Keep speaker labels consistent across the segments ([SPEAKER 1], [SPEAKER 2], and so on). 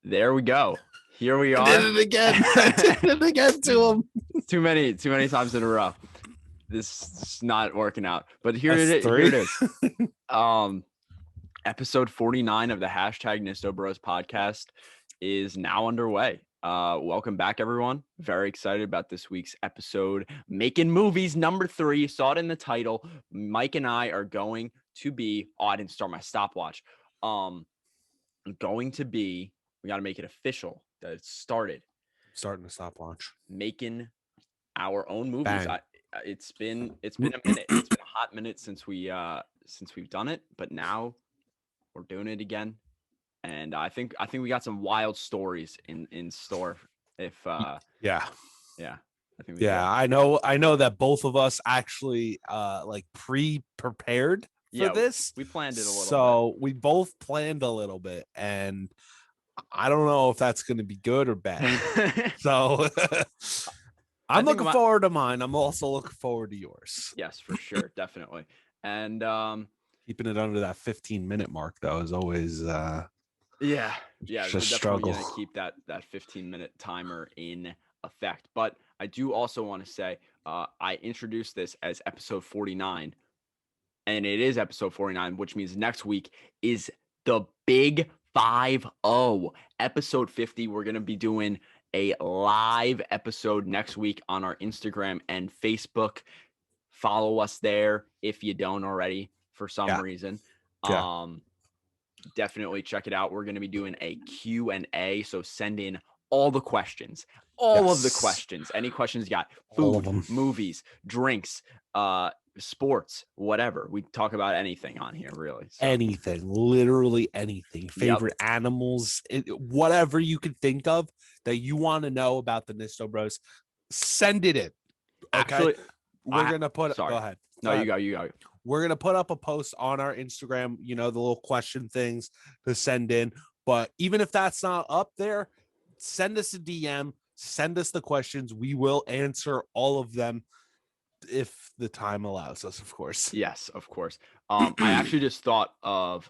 [SPEAKER 1] There we go. Here we are.
[SPEAKER 2] I did it again. I did it again to him.
[SPEAKER 1] Too many times in a row. This is not working out. But here
[SPEAKER 2] That's
[SPEAKER 1] it is. Episode 49 of the hashtag Nisto Bros podcast is now underway. Welcome back, everyone. Very excited about this week's episode. Making Movies number 3. Saw it in the title. Mike and I are going to be. Oh, I didn't start my stopwatch. Going to be. We got to make it official that it's started.
[SPEAKER 2] Starting a stopwatch.
[SPEAKER 1] Making our own movies. It's been a minute. It's been a hot minute since we've done it, but now we're doing it again. And I think we got some wild stories in store. I think we do.
[SPEAKER 2] I know that both of us actually prepared for this.
[SPEAKER 1] We planned it a little bit.
[SPEAKER 2] So we both planned a little bit, and I don't know if that's going to be good or bad. So I'm looking forward to mine. I'm also looking forward to yours.
[SPEAKER 1] Yes, for sure. Definitely. And
[SPEAKER 2] keeping it under that 15-minute mark, though, is always
[SPEAKER 1] we're definitely
[SPEAKER 2] struggle.
[SPEAKER 1] Gonna keep that 15-minute timer in effect. But I do also want to say I introduced this as episode 49, and it is episode 49, which means next week is the big 50. Episode 50. We're gonna be doing a live episode next week on our Instagram and Facebook. Follow us there if you don't already for some reason. Definitely check it out. We're going to be doing a Q&A, so send in all the questions. Of the questions. Any questions you got? Food, movies, drinks, sports, whatever. We talk about anything on here, really. So.
[SPEAKER 2] Anything, literally anything. Favorite animals, whatever you can think of that you want to know about the Nisto Bros, send it in. Okay? Actually, we're going to put...
[SPEAKER 1] Sorry.
[SPEAKER 2] Go ahead.
[SPEAKER 1] No, you go.
[SPEAKER 2] We're going to put up a post on our Instagram, the little question things to send in. But even if that's not up there, send us a DM, send us the questions. We will answer all of them if the time allows us, of course.
[SPEAKER 1] Yes, of course. I actually just thought of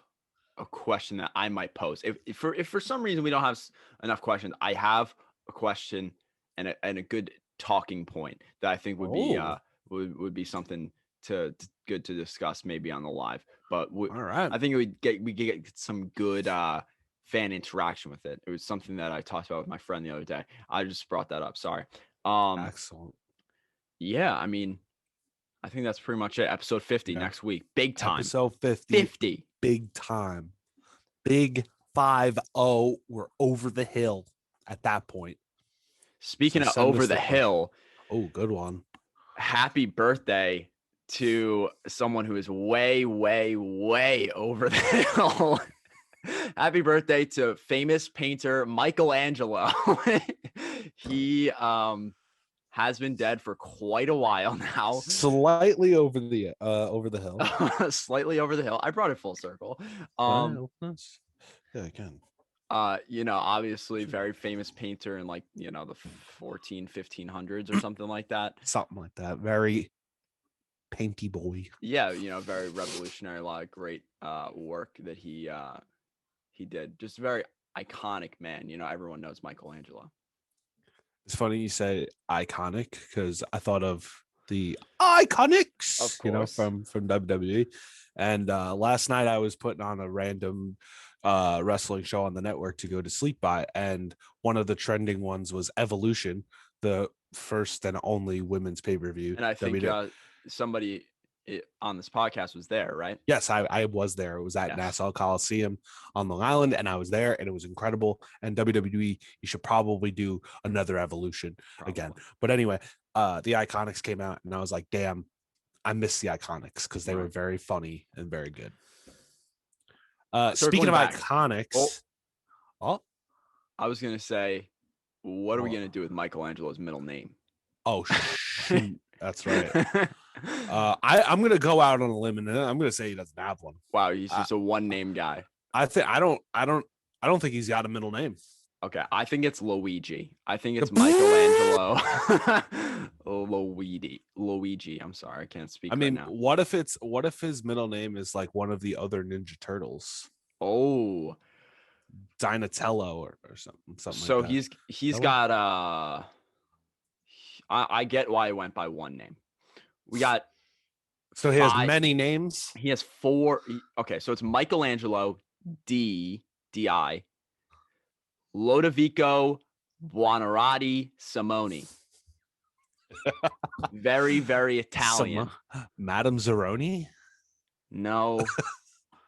[SPEAKER 1] a question that I might pose. If for some reason we don't have enough questions, I have a question and a good talking point that I think would be something good to discuss maybe on the live. But
[SPEAKER 2] all right,
[SPEAKER 1] I think we get some good fan interaction with it. It was something that I talked about with my friend the other day. I just brought that up. Sorry.
[SPEAKER 2] Excellent.
[SPEAKER 1] Yeah, I mean, I think that's pretty much it. Episode 50 next week. Big time.
[SPEAKER 2] Episode 50. Big time. Big 50. We're over the hill at that point.
[SPEAKER 1] Speaking of over the hill.
[SPEAKER 2] Oh, good one.
[SPEAKER 1] Happy birthday to someone who is way, way, way over the hill. Happy birthday to famous painter Michelangelo. He has been dead for quite a while now.
[SPEAKER 2] Slightly over the hill.
[SPEAKER 1] Slightly over the hill. I brought it full circle.
[SPEAKER 2] Again.
[SPEAKER 1] Obviously very famous painter in the 1500s or something like that.
[SPEAKER 2] Something like that. Very painty boy.
[SPEAKER 1] Yeah, very revolutionary. A lot of great work that he did. Just very iconic man. Everyone knows Michelangelo.
[SPEAKER 2] It's funny you say iconic because I thought of the Iconics,
[SPEAKER 1] of course.
[SPEAKER 2] From WWE. And last night I was putting on a random wrestling show on the network to go to sleep by, and one of the trending ones was Evolution, the first and only women's pay-per-view.
[SPEAKER 1] And I think somebody on this podcast was there, right?
[SPEAKER 2] Yes, I was there. It was at Nassau Coliseum on Long Island, and I was there, and it was incredible. And WWE, you should probably do another Evolution again. But anyway, the Iconics came out, and I was like, damn, I miss the Iconics because they were very funny and very good. Speaking of Iconics,
[SPEAKER 1] I was gonna say, what are we gonna do with Michelangelo's middle name?
[SPEAKER 2] Oh shoot, that's right. I'm gonna go out on a limb and I'm gonna say he doesn't have one.
[SPEAKER 1] Wow, he's just a one name guy.
[SPEAKER 2] I don't think he's got a middle name.
[SPEAKER 1] Okay, I think it's Luigi. I think it's Michelangelo. Luigi. I'm sorry, I can't speak.
[SPEAKER 2] I mean,
[SPEAKER 1] right now.
[SPEAKER 2] what if his middle name is like one of the other Ninja Turtles?
[SPEAKER 1] Oh,
[SPEAKER 2] Donatello or something
[SPEAKER 1] So
[SPEAKER 2] like that.
[SPEAKER 1] he's got I get why he went by one name. We got
[SPEAKER 2] so he has many names.
[SPEAKER 1] He has 4. Okay, so it's Michelangelo D.I. Lodovico Buonarroti Simoni. Very, very Italian.
[SPEAKER 2] Madame Zeroni?
[SPEAKER 1] No.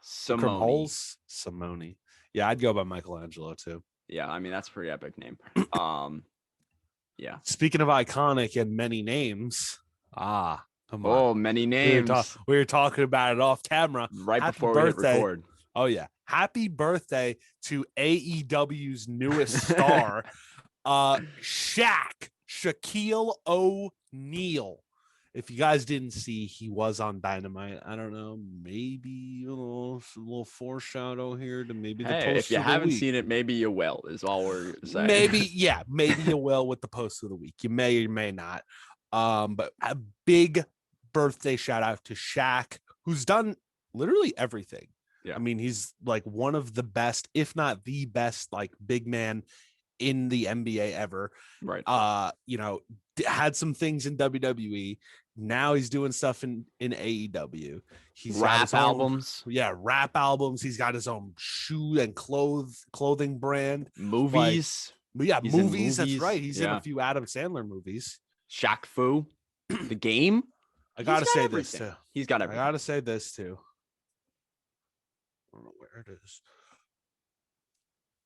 [SPEAKER 1] Simoni.
[SPEAKER 2] Simoni. Yeah, I'd go by Michelangelo too.
[SPEAKER 1] Yeah, I mean that's a pretty epic name. Yeah.
[SPEAKER 2] Speaking of iconic and many names, come on.
[SPEAKER 1] Many names.
[SPEAKER 2] We were talking about it off camera.
[SPEAKER 1] Right before we hit record.
[SPEAKER 2] Oh yeah. Happy birthday to AEW's newest star, Shaquille O'Neal. If you guys didn't see, he was on Dynamite. I don't know, maybe a little foreshadow here to maybe the post.
[SPEAKER 1] If you haven't seen it, maybe you will. Is all we're saying.
[SPEAKER 2] Maybe you will with the post of the week. You may or may not. But a big birthday shout out to Shaq, who's done literally everything.
[SPEAKER 1] Yeah,
[SPEAKER 2] I mean, he's like one of the best, if not the best, like big man in the NBA ever.
[SPEAKER 1] Right.
[SPEAKER 2] Had some things in WWE. Now he's doing stuff in AEW. He's
[SPEAKER 1] rap albums.
[SPEAKER 2] Rap albums. He's got his own shoe and clothing brand.
[SPEAKER 1] Movies.
[SPEAKER 2] Movies. That's right. He's in a few Adam Sandler movies.
[SPEAKER 1] Shaq Fu. The Game.
[SPEAKER 2] I gotta say this too.
[SPEAKER 1] He's got everything.
[SPEAKER 2] I gotta say this too. I don't know where it is.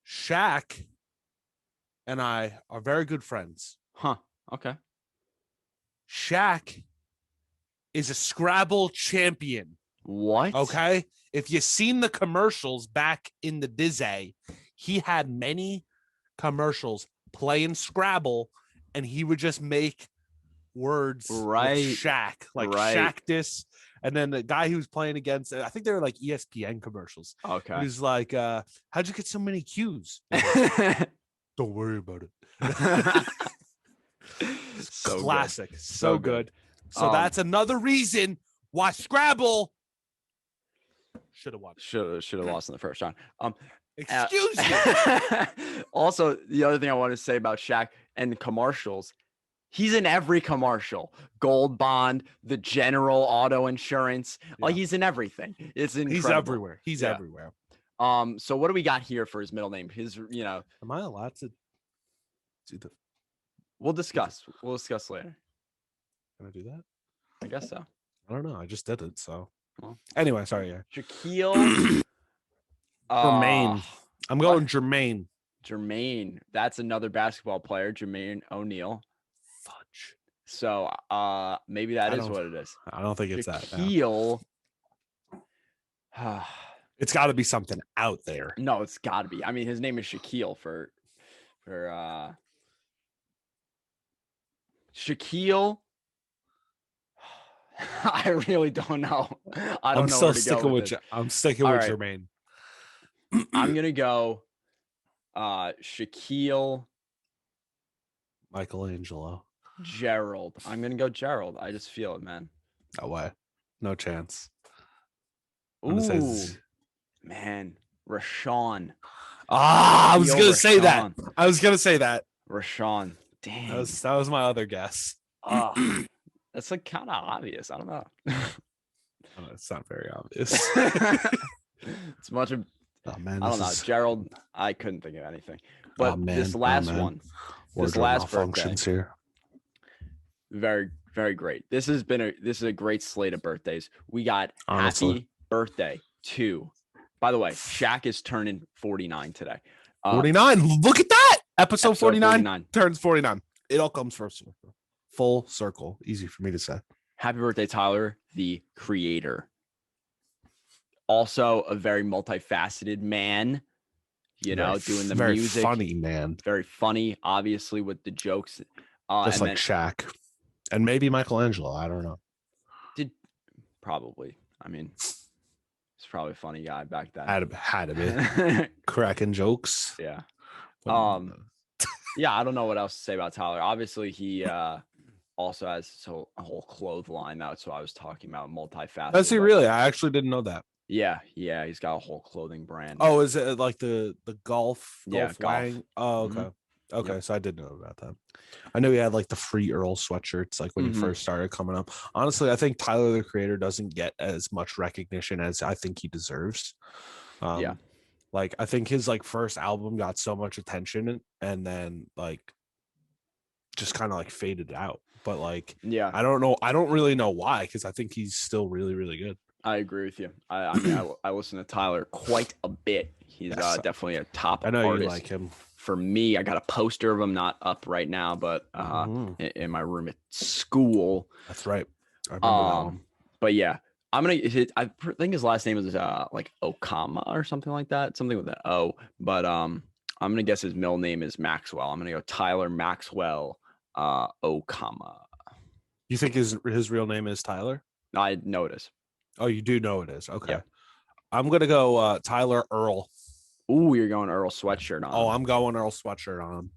[SPEAKER 2] Shaq and I are very good friends.
[SPEAKER 1] Huh. Okay.
[SPEAKER 2] Shaq is a Scrabble champion.
[SPEAKER 1] What?
[SPEAKER 2] Okay. If you've seen the commercials back in the Disney, he had many commercials playing Scrabble, and he would just make words with Shaq, like Shaqtus. And then the guy he was playing against, I think they were like ESPN commercials.
[SPEAKER 1] Okay.
[SPEAKER 2] He was like, how'd you get so many Qs? Don't worry about it.
[SPEAKER 1] So
[SPEAKER 2] classic.
[SPEAKER 1] Good.
[SPEAKER 2] So good. So that's another reason why Scrabble should have won.
[SPEAKER 1] Should have lost in the first round.
[SPEAKER 2] Excuse me.
[SPEAKER 1] Also, the other thing I want to say about Shaq and commercials, he's in every commercial. Gold Bond, the General Auto Insurance. Yeah. He's in everything. It's incredible.
[SPEAKER 2] He's everywhere. He's everywhere.
[SPEAKER 1] So what do we got here for his middle name?
[SPEAKER 2] Am I allowed to do the?
[SPEAKER 1] We'll discuss later.
[SPEAKER 2] Can I do that?
[SPEAKER 1] I guess so.
[SPEAKER 2] I don't know. I just did it. So anyway, sorry. Yeah.
[SPEAKER 1] Shaquille
[SPEAKER 2] Jermaine. I'm going Jermaine.
[SPEAKER 1] Jermaine. That's another basketball player. Jermaine O'Neal.
[SPEAKER 2] Fudge.
[SPEAKER 1] So maybe that is what it is.
[SPEAKER 2] I don't think it's
[SPEAKER 1] Shaquille.
[SPEAKER 2] It's got to be something out there.
[SPEAKER 1] No, it's got to be. I mean, his name is Shaquille for Shaquille. I really don't know. I don't know.
[SPEAKER 2] I'm sticking with Jermaine.
[SPEAKER 1] I'm gonna go Shaquille
[SPEAKER 2] Michelangelo.
[SPEAKER 1] Gerald. I'm gonna go Gerald. I just feel it, man.
[SPEAKER 2] No way. No chance.
[SPEAKER 1] Ooh, man. Rashawn.
[SPEAKER 2] I was gonna say that.
[SPEAKER 1] Rashawn. Damn.
[SPEAKER 2] That was my other guess.
[SPEAKER 1] That's like kind of obvious. I don't know.
[SPEAKER 2] It's not very obvious.
[SPEAKER 1] It's much of.
[SPEAKER 2] Oh, man,
[SPEAKER 1] I don't know. Gerald, I couldn't think of anything. But this last one, this last birthday, here. Very, very great. This is a great slate of birthdays. We got happy birthday to. By the way, Shaq is turning 49 today.
[SPEAKER 2] 49. Look at that. Episode 49 turns 49. It all comes full circle. Easy for me to say.
[SPEAKER 1] Happy birthday, Tyler, the Creator. Also a very multifaceted man, doing the
[SPEAKER 2] very
[SPEAKER 1] music.
[SPEAKER 2] Very funny man.
[SPEAKER 1] Very funny, obviously, with the jokes.
[SPEAKER 2] Just like Shaq. And maybe Michelangelo. I don't know.
[SPEAKER 1] Probably. I mean, he's probably a funny guy back then.
[SPEAKER 2] Had to be. Cracking jokes.
[SPEAKER 1] Yeah. Yeah, I don't know what else to say about Tyler. Obviously, he also has a whole clothesline. That's what I was talking about, multifaceted.
[SPEAKER 2] Does he really? I actually didn't know that.
[SPEAKER 1] Yeah, he's got a whole clothing brand.
[SPEAKER 2] Oh, is it like the golf
[SPEAKER 1] golf.
[SPEAKER 2] Wang? Oh, okay. Okay, so I did know about that. I know he had like the free Earl sweatshirts like when he first started coming up. Honestly, I think Tyler the Creator doesn't get as much recognition as I think he deserves. Like I think his like first album got so much attention and then like just kind of like faded out. But like I don't know. I don't really know why, because I think he's still really, really good.
[SPEAKER 1] I agree with you. I mean, I listen to Tyler quite a bit. He's definitely a top
[SPEAKER 2] I know
[SPEAKER 1] artist.
[SPEAKER 2] You like him.
[SPEAKER 1] For me, I got a poster of him, not up right now, but in my room at school.
[SPEAKER 2] That's right. I remember that one.
[SPEAKER 1] But yeah, I think his last name is like Okama or something like that. Something with an O. But I'm gonna guess his middle name is Maxwell. I'm gonna go Tyler Maxwell Okama.
[SPEAKER 2] You think his real name is Tyler?
[SPEAKER 1] I know it is.
[SPEAKER 2] Oh, you do know it is. Okay. Yeah. I'm gonna go Tyler Earl.
[SPEAKER 1] Ooh, you're going Earl sweatshirt on.
[SPEAKER 2] Oh, I'm going Earl sweatshirt on him.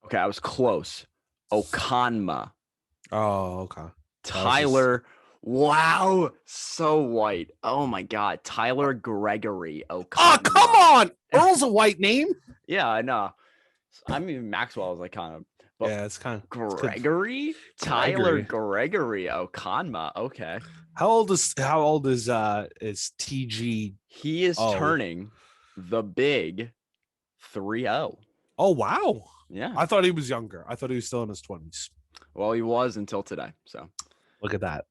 [SPEAKER 1] Okay, I was close. Okanma.
[SPEAKER 2] Oh, okay.
[SPEAKER 1] Tyler. Wow, so white. Oh my God, Tyler Gregory Okanma.
[SPEAKER 2] Oh, come on. Earl's a white name.
[SPEAKER 1] Yeah, I know. I mean, Maxwell is like kind of.
[SPEAKER 2] But yeah, it's kind of
[SPEAKER 1] Gregory. Tyler Gregory Okanma. Okay.
[SPEAKER 2] How old is TG?
[SPEAKER 1] He is turning the big 3-0.
[SPEAKER 2] Oh wow.
[SPEAKER 1] Yeah.
[SPEAKER 2] I thought he was younger. I thought he was still in his 20s.
[SPEAKER 1] Well, he was until today. So
[SPEAKER 2] look at that.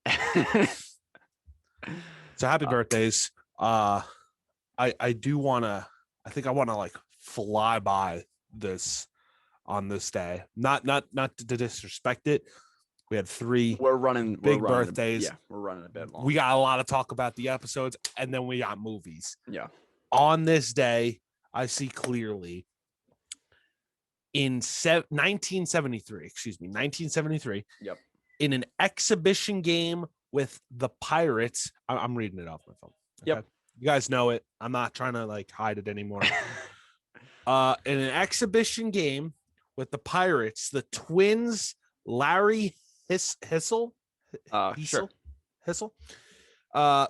[SPEAKER 2] So happy birthdays. I do wanna like fly by this on this day. Not to disrespect it. We had 3 big birthdays.
[SPEAKER 1] We're running a bit long.
[SPEAKER 2] We got a lot of talk about the episodes, and then we got movies.
[SPEAKER 1] Yeah.
[SPEAKER 2] On this day, I see clearly in 1973.
[SPEAKER 1] Yep.
[SPEAKER 2] In an exhibition game with the Pirates. I'm reading it off my phone. Okay?
[SPEAKER 1] Yep.
[SPEAKER 2] You guys know it. I'm not trying to like hide it anymore. In an exhibition game with the Pirates, the Twins, Larry Hissel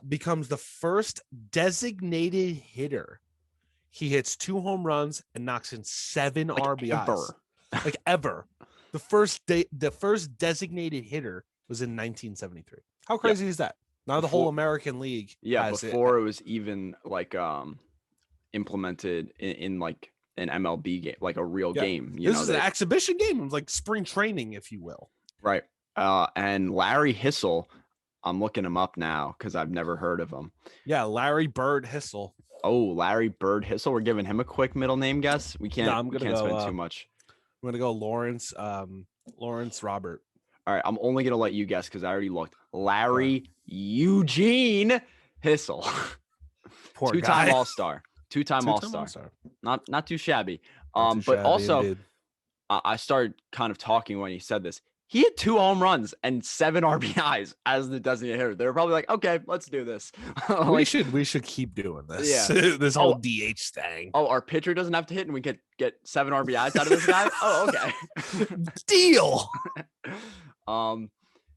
[SPEAKER 2] becomes the first designated hitter. He hits 2 home runs and knocks in 7 RBIs. Ever. The first designated hitter was in 1973. How crazy is that? Now the whole American League.
[SPEAKER 1] Yeah, before it was even like implemented in like an MLB game, like a real game.
[SPEAKER 2] This is an exhibition game, like spring training, if you will.
[SPEAKER 1] Right. And Larry Hissel, I'm looking him up now because I've never heard of him.
[SPEAKER 2] Yeah, Larry Bird Hissel.
[SPEAKER 1] Oh, Larry Bird Hissel. We're giving him a quick middle name guess. We can't. No, can't spend too much.
[SPEAKER 2] I'm gonna go Lawrence Robert.
[SPEAKER 1] All right, I'm only gonna let you guess because I already looked. Larry Eugene Hissel.
[SPEAKER 2] Poor
[SPEAKER 1] Two-time
[SPEAKER 2] guy.
[SPEAKER 1] All-Star. Two-time All-Star. Not too shabby. Also, I started kind of talking when he said this. He had 2 home runs and 7 RBIs as the designated hitter. They were probably like, okay, let's do this.
[SPEAKER 2] we should keep doing this. Yeah. This whole DH thing.
[SPEAKER 1] Oh, our pitcher doesn't have to hit and we could get 7 RBIs out of this guy. Oh, okay.
[SPEAKER 2] Deal.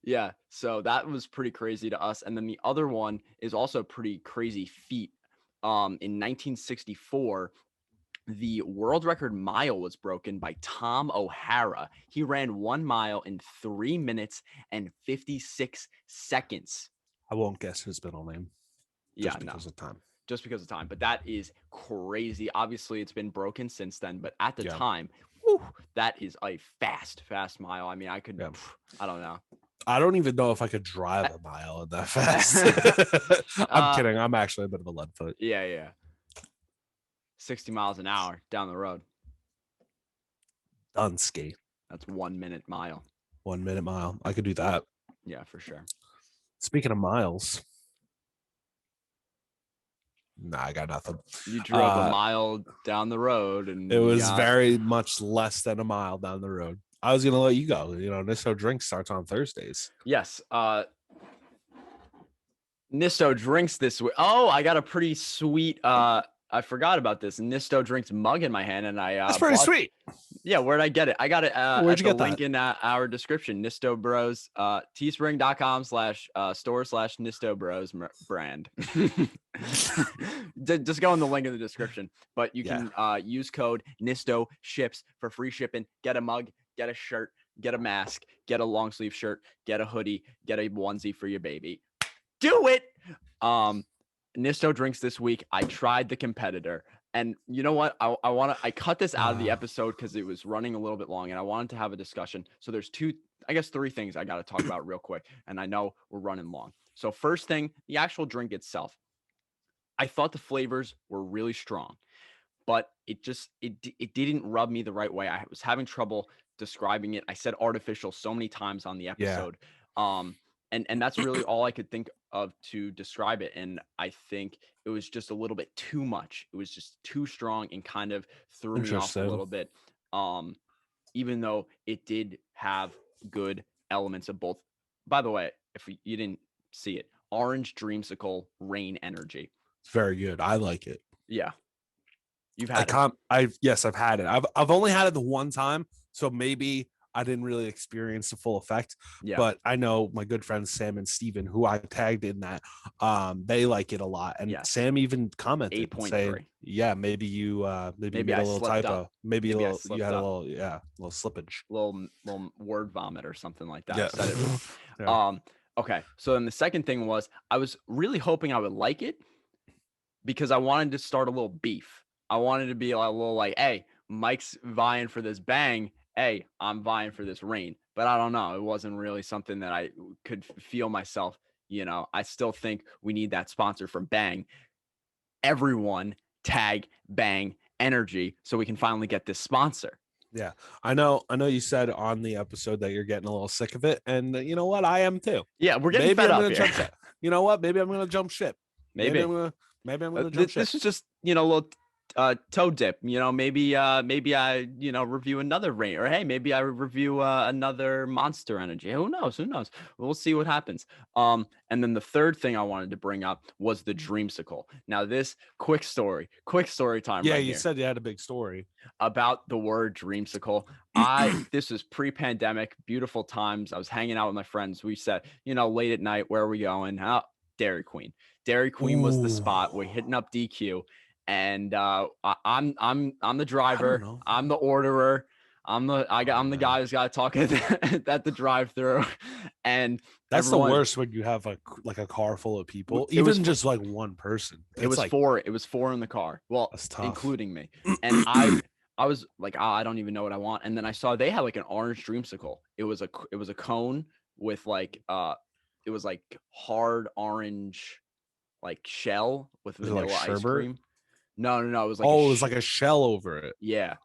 [SPEAKER 1] Yeah, so that was pretty crazy to us. And then the other one is also a pretty crazy feat. In 1964, the world record mile was broken by Tom O'Hara. He ran 1 mile in 3 minutes and 56 seconds.
[SPEAKER 2] I won't guess his middle name. Just because of time.
[SPEAKER 1] Just because of time. But that is crazy. Obviously, it's been broken since then. But at the time, that is a fast mile. I mean, I could, I don't know.
[SPEAKER 2] I don't even know if I could drive a mile in that fast. I'm kidding. I'm actually a bit of a lead foot.
[SPEAKER 1] Yeah. 60 miles an hour down the road.
[SPEAKER 2] Dunsky.
[SPEAKER 1] That's 1 minute mile.
[SPEAKER 2] 1 minute mile. I could do that.
[SPEAKER 1] Yeah, for sure.
[SPEAKER 2] Speaking of miles. Nah, I got nothing.
[SPEAKER 1] You drove a mile down the road and
[SPEAKER 2] it was very much less than a mile down the road. I was gonna let you go. Nisto Drinks starts on Thursdays.
[SPEAKER 1] Yes. Nisto Drinks this week. Oh, I got a pretty sweet I forgot about this Nisto Drinks mug in my hand, and
[SPEAKER 2] that's pretty sweet.
[SPEAKER 1] Yeah, where'd I get it? I got it
[SPEAKER 2] Where'd
[SPEAKER 1] at
[SPEAKER 2] you
[SPEAKER 1] the
[SPEAKER 2] get
[SPEAKER 1] link
[SPEAKER 2] that?
[SPEAKER 1] in our description. Nisto Bros, teespring.com/store/Nisto Bros brand. Just go in the link in the description. But you
[SPEAKER 2] Yeah.
[SPEAKER 1] can use code Nisto ships for free shipping. Get a mug, get a shirt, get a mask, get a long sleeve shirt, get a hoodie, get a onesie for your baby. Do it. Nisto drinks this week. I tried the competitor. And you know what? I cut this out of the episode because it was running a little bit long and I wanted to have a discussion. So there's three things I got to talk about real quick. And I know we're running long. So first thing, the actual drink itself. I thought the flavors were really strong, but it didn't rub me the right way. I was having trouble describing it. I said artificial so many times on the episode. And that's really all I could think of to describe it. And I think it was just a little bit too much. It was just too strong and kind of threw me off a little bit. Even though it did have good elements of both. By the way, if you didn't see it, Orange Dreamsicle Rain Energy.
[SPEAKER 2] It's very good. I like it.
[SPEAKER 1] Yeah. You've had it.
[SPEAKER 2] Yes, I've had it. I've only had it the one time, so maybe I didn't really experience the full effect.
[SPEAKER 1] Yeah.
[SPEAKER 2] But I know my good friends Sam and Steven, who I tagged in that, they like it a lot. And
[SPEAKER 1] Yes.
[SPEAKER 2] Sam even commented saying, yeah, maybe you made a little typo.
[SPEAKER 1] Up.
[SPEAKER 2] Maybe you had a little slippage.
[SPEAKER 1] Little word vomit or something like that.
[SPEAKER 2] Yeah.
[SPEAKER 1] I said it. Yeah. Okay. So then the second thing was I was really hoping I would like it because I wanted to start a little beef. I wanted to be a little like, hey, Mike's vying for this bang. Hey, I'm vying for this rain. But I don't know. It wasn't really something that I could feel myself. I still think we need that sponsor from Bang. Everyone tag Bang Energy so we can finally get this sponsor.
[SPEAKER 2] Yeah, I know you said on the episode that you're getting a little sick of it. And you know what? I am too.
[SPEAKER 1] Yeah, we're getting fed up here.
[SPEAKER 2] Jump ship. You know what? Maybe I'm going to jump ship. Maybe I'm going to jump ship.
[SPEAKER 1] This is just, a little toe dip, maybe I review another rain, or hey, maybe I review another Monster Energy. Who knows? We'll see what happens. And then the third thing I wanted to bring up was the Dreamsicle. Now this quick story time.
[SPEAKER 2] Yeah,
[SPEAKER 1] right
[SPEAKER 2] you
[SPEAKER 1] here
[SPEAKER 2] said you had a big story
[SPEAKER 1] about the word Dreamsicle. This was pre-pandemic, beautiful times. I was hanging out with my friends. We said, late at night, where are we going? Dairy Queen was the spot. We're hitting up DQ. And I'm the driver. I'm the orderer. I'm the guy who's got to talk at the drive-through. And
[SPEAKER 2] that's the worst when you have like a car full of people, even just like one person.
[SPEAKER 1] It was four. It was four in the car. Well, including me. And I was like, I don't even know what I want. And then I saw they had like an orange Dreamsicle. It was a cone with like it was like hard orange like shell with vanilla ice cream. No. It was like
[SPEAKER 2] it was like a shell over it.
[SPEAKER 1] Yeah.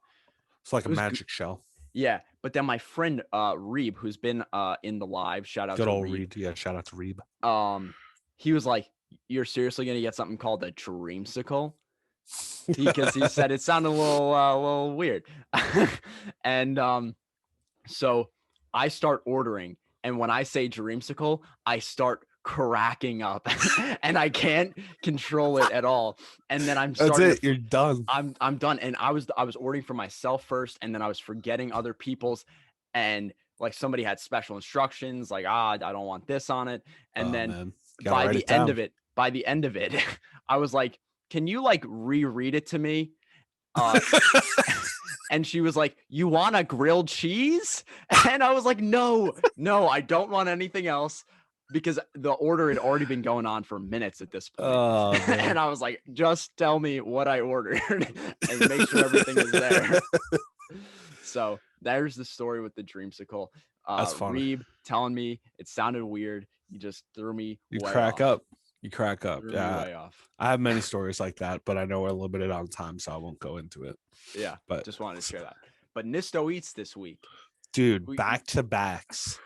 [SPEAKER 2] It's like a magic shell.
[SPEAKER 1] Yeah. But then my friend Reeb, who's been in the live, shout out to Reeb.
[SPEAKER 2] Yeah, shout out to Reeb.
[SPEAKER 1] He was like, you're seriously gonna get something called a Dreamsicle? Because he said it sounded a little weird. And so I start ordering, and when I say Dreamsicle, I start cracking up and I can't control it at all. And then
[SPEAKER 2] you're done.
[SPEAKER 1] I'm done. And I was ordering for myself first, and then I was forgetting other people's, and like somebody had special instructions like I don't want this on it. And then by the end of it I was like, can you like reread it to me? And she was like, you want a grilled cheese? And I was like, no, I don't want anything else. Because the order had already been going on for minutes at this point. And I was like, just tell me what I ordered and make sure everything is there. So there's the story with the Dreamsicle.
[SPEAKER 2] That's funny.
[SPEAKER 1] Reeb telling me it sounded weird. You just threw me
[SPEAKER 2] crack up. You crack up.
[SPEAKER 1] Yeah. Way off.
[SPEAKER 2] I have many stories like that, but I know we're limited on time, so I won't go into it.
[SPEAKER 1] Yeah, but just wanted to share that. But Nisto Eats this week.
[SPEAKER 2] Dude, back-to-backs.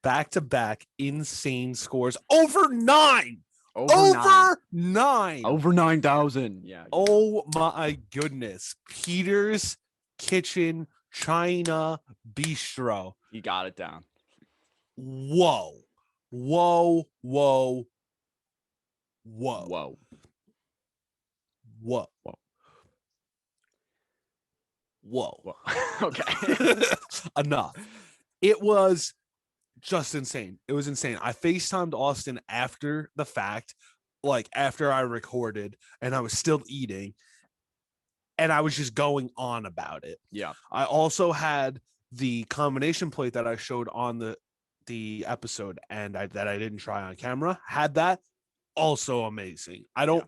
[SPEAKER 2] Back-to-back insane scores. Over 9. Over 9.
[SPEAKER 1] Over 9,000. Yeah.
[SPEAKER 2] Oh my goodness. Peter's Kitchen China Bistro.
[SPEAKER 1] You got it down.
[SPEAKER 2] Whoa. whoa.
[SPEAKER 1] Well, okay.
[SPEAKER 2] Enough. It was just insane. It was insane. I FaceTimed Austin after the fact, like after I recorded, and I was still eating, and I was just going on about it.
[SPEAKER 1] Yeah.
[SPEAKER 2] I also had the combination plate that I showed on the episode, and that I didn't try on camera. Had that, also amazing. I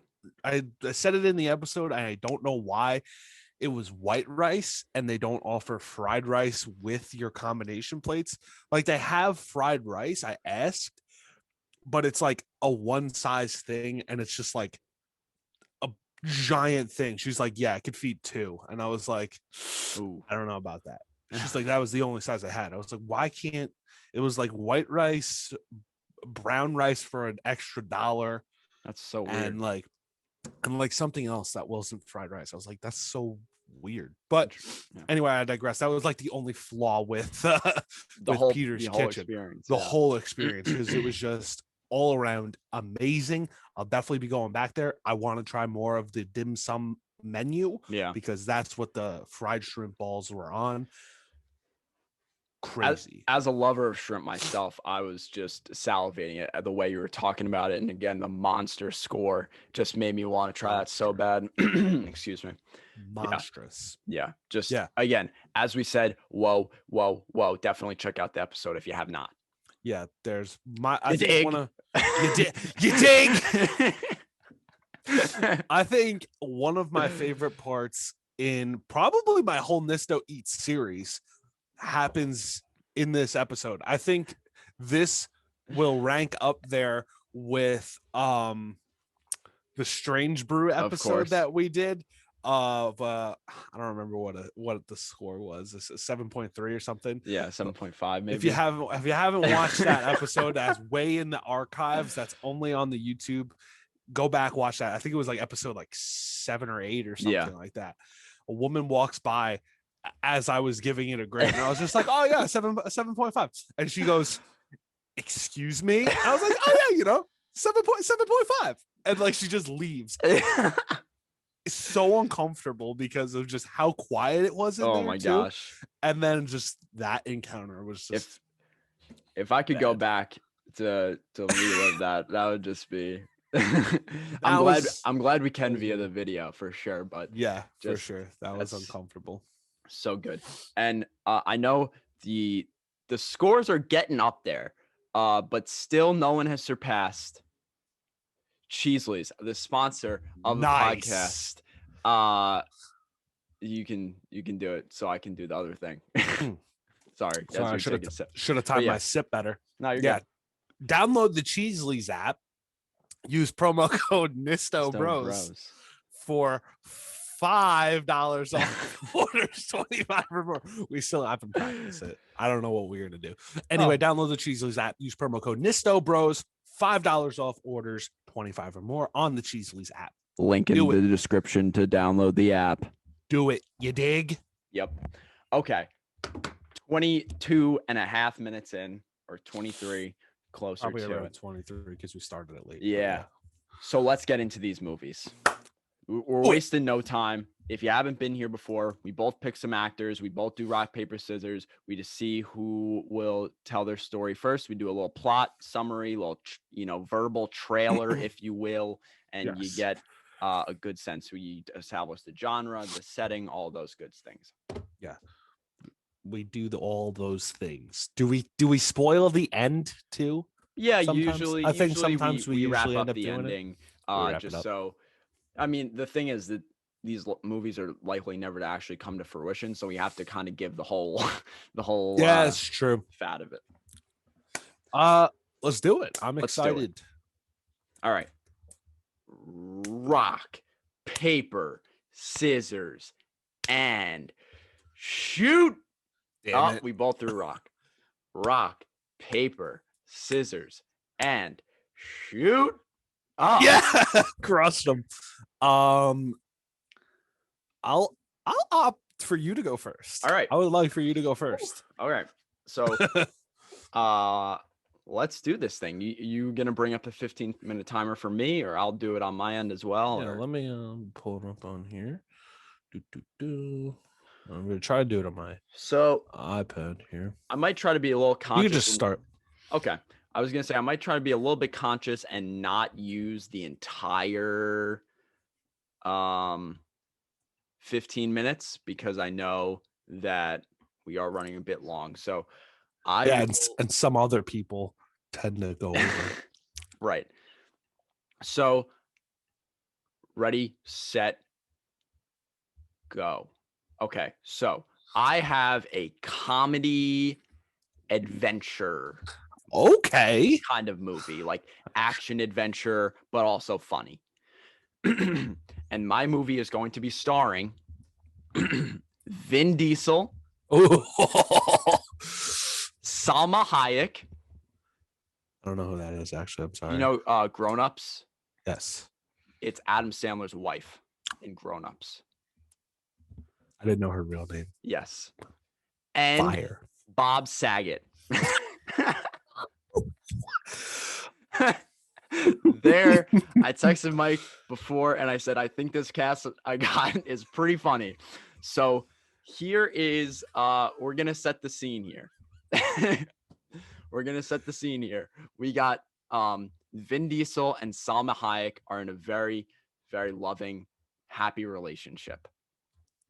[SPEAKER 2] said it in the episode. I don't know why it was white rice and they don't offer fried rice with your combination plates. Like they have fried rice. I asked, but it's like a one size thing, and it's just like a giant thing. She's like, yeah, I could feed two. And I was like,
[SPEAKER 1] Ooh.
[SPEAKER 2] I don't know about that. She's like, that was the only size I had. I was like, why can't it was like white rice, brown rice for an extra $1.
[SPEAKER 1] That's so weird.
[SPEAKER 2] And like something else that wasn't fried rice. I was like, that's so weird. But anyway, I digress. That was like the only flaw with Peter's
[SPEAKER 1] whole
[SPEAKER 2] Kitchen.
[SPEAKER 1] Experience,
[SPEAKER 2] the whole experience, because it was just all around amazing. I'll definitely be going back there. I want to try more of the dim sum menu, because that's what the fried shrimp balls were on. Crazy.
[SPEAKER 1] As a lover of shrimp myself, I was just salivating at the way you were talking about it. And again, the monster score just made me want to try that so bad. Excuse me.
[SPEAKER 2] Monstrous.
[SPEAKER 1] Again, as we said, whoa. Definitely check out the episode if you have not.
[SPEAKER 2] Yeah, there's
[SPEAKER 1] you dig.
[SPEAKER 2] I think one of my favorite parts in probably my whole Nisto Eats series happens in this episode. I think this will rank up there with the Strange Brew episode that we did of I don't remember what the score was. It's 7.3 or something.
[SPEAKER 1] Yeah, 7.5 maybe.
[SPEAKER 2] If you haven't watched that episode, that's way in the archives, that's only on the YouTube, go back, watch that. I think it was like episode like 7 or 8 or something like that. A woman walks by as I was giving it a grade, and I was just like, oh yeah, 7.5. And she goes, excuse me? And I was like, oh yeah, 7.5. And like she just leaves. It's so uncomfortable because of just how quiet it was in there. Oh my gosh. And then just that encounter was just,
[SPEAKER 1] if I could go back to relive that would just be I'm glad we can via the video for sure, but
[SPEAKER 2] yeah, for sure, that was uncomfortable.
[SPEAKER 1] So good. And I know the scores are getting up there, but still no one has surpassed Cheesley's, the sponsor of the podcast. You can do it so I can do the other thing. Sorry,
[SPEAKER 2] I should have timed my sip better.
[SPEAKER 1] No, you're good.
[SPEAKER 2] Download the Cheesley's app. Use promo code Nisto Bros for $5 off orders, 25 or more. We still have to practice it. I don't know what we're gonna do. Anyway, download the Cheesley's app. Use promo code Nisto Bros. $5 off orders, 25 or more on the Cheesley's app.
[SPEAKER 1] Link in the description to download the app.
[SPEAKER 2] Do it. You dig?
[SPEAKER 1] Yep. Okay. 22 and a half minutes in, or 23, closer
[SPEAKER 2] probably
[SPEAKER 1] to
[SPEAKER 2] around
[SPEAKER 1] it.
[SPEAKER 2] 23 because we started it late.
[SPEAKER 1] Yeah. So let's get into these movies. We're wasting no time. If you haven't been here before, we both pick some actors. We both do rock, paper, scissors. We just see who will tell their story first. We do a little plot summary, little, verbal trailer, if you will, and you get a good sense. We establish the genre, the setting, all those good things.
[SPEAKER 2] Yeah. We do all those things. Do we spoil the end too?
[SPEAKER 1] Yeah,
[SPEAKER 2] sometimes?
[SPEAKER 1] usually.
[SPEAKER 2] I think sometimes we
[SPEAKER 1] wrap
[SPEAKER 2] usually
[SPEAKER 1] up
[SPEAKER 2] end up
[SPEAKER 1] the
[SPEAKER 2] doing
[SPEAKER 1] ending.
[SPEAKER 2] Just
[SPEAKER 1] so, I mean, the thing is that these movies are likely never to actually come to fruition, so we have to kind of give the whole
[SPEAKER 2] Yeah, it's true.
[SPEAKER 1] Fat of it.
[SPEAKER 2] Let's do it. I'm excited.
[SPEAKER 1] All right. Rock, paper, scissors, and shoot. We both threw rock. Rock, paper, scissors, and shoot.
[SPEAKER 2] Yeah, crushed them. I'll opt for you to go first.
[SPEAKER 1] All right.
[SPEAKER 2] I would like for you to go first.
[SPEAKER 1] All right. So let's do this thing. You gonna bring up a 15-minute timer for me, or I'll do it on my end as well?
[SPEAKER 2] Yeah, let me pull it up on here. I'm gonna try to do it on my iPad here.
[SPEAKER 1] I might try to be a little conscious.
[SPEAKER 2] You can just start.
[SPEAKER 1] Okay. I was gonna say I might try to be a little bit conscious and not use the entire 15 minutes because I know that we are running a bit long. So
[SPEAKER 2] and some other people tend to go over.
[SPEAKER 1] Right. So ready, set, go. Okay. So I have a comedy adventure
[SPEAKER 2] kind
[SPEAKER 1] of movie, like action adventure, but also funny. And my movie is going to be starring Vin Diesel, Salma Hayek.
[SPEAKER 2] I don't know who that is, actually. I'm sorry.
[SPEAKER 1] You know, Grown Ups?
[SPEAKER 2] Yes.
[SPEAKER 1] It's Adam Sandler's wife in Grown Ups.
[SPEAKER 2] I didn't know her real name.
[SPEAKER 1] Yes. And
[SPEAKER 2] Fire.
[SPEAKER 1] Bob Saget. There, I texted Mike before and I said, I think this cast I got is pretty funny. So here is, we're going to set the scene here. We got Vin Diesel and Salma Hayek are in a very, very loving, happy relationship.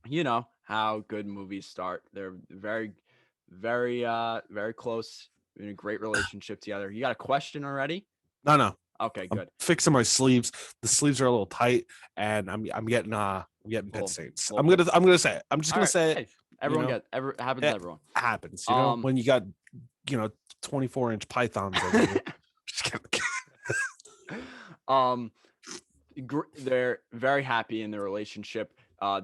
[SPEAKER 1] You know how good movies start. They're very, very, very close, in a great relationship together. You got a question already?
[SPEAKER 2] No.
[SPEAKER 1] Okay, good.
[SPEAKER 2] I'm fixing my sleeves. The sleeves are a little tight, and I'm getting pit stains. I'm gonna say it. I'm just gonna say it.
[SPEAKER 1] Hey, everyone happens to everyone.
[SPEAKER 2] Happens, you know, when you got 24-inch pythons. Just
[SPEAKER 1] they're very happy in their relationship.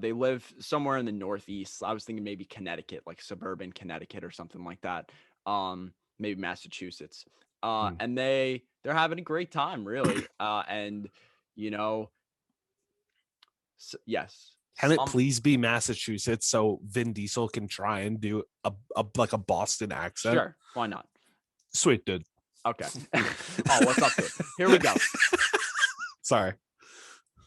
[SPEAKER 1] They live somewhere in the Northeast. I was thinking maybe Connecticut, like suburban Connecticut or something like that. Maybe Massachusetts. And they're having a great time, really. And yes.
[SPEAKER 2] Can it please be Massachusetts so Vin Diesel can try and do a Boston accent?
[SPEAKER 1] Sure, why not?
[SPEAKER 2] Sweet, dude.
[SPEAKER 1] Okay. What's up, dude? Here we go.
[SPEAKER 2] Sorry.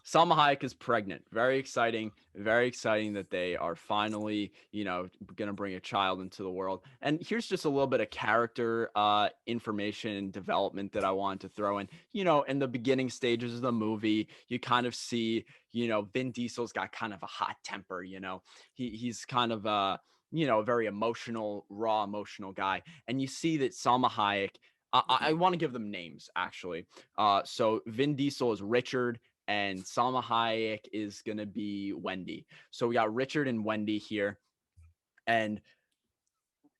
[SPEAKER 1] Salma Hayek is pregnant. Very exciting that they are finally, going to bring a child into the world. And here's just a little bit of character information and development that I wanted to throw in. In the beginning stages of the movie, you kind of see, Vin Diesel's got kind of a hot temper, he's kind of a very emotional, raw, emotional guy. And you see that Salma Hayek, I want to give them names, actually. So Vin Diesel is Richard, and Salma Hayek is going to be Wendy. So we got Richard and Wendy here. And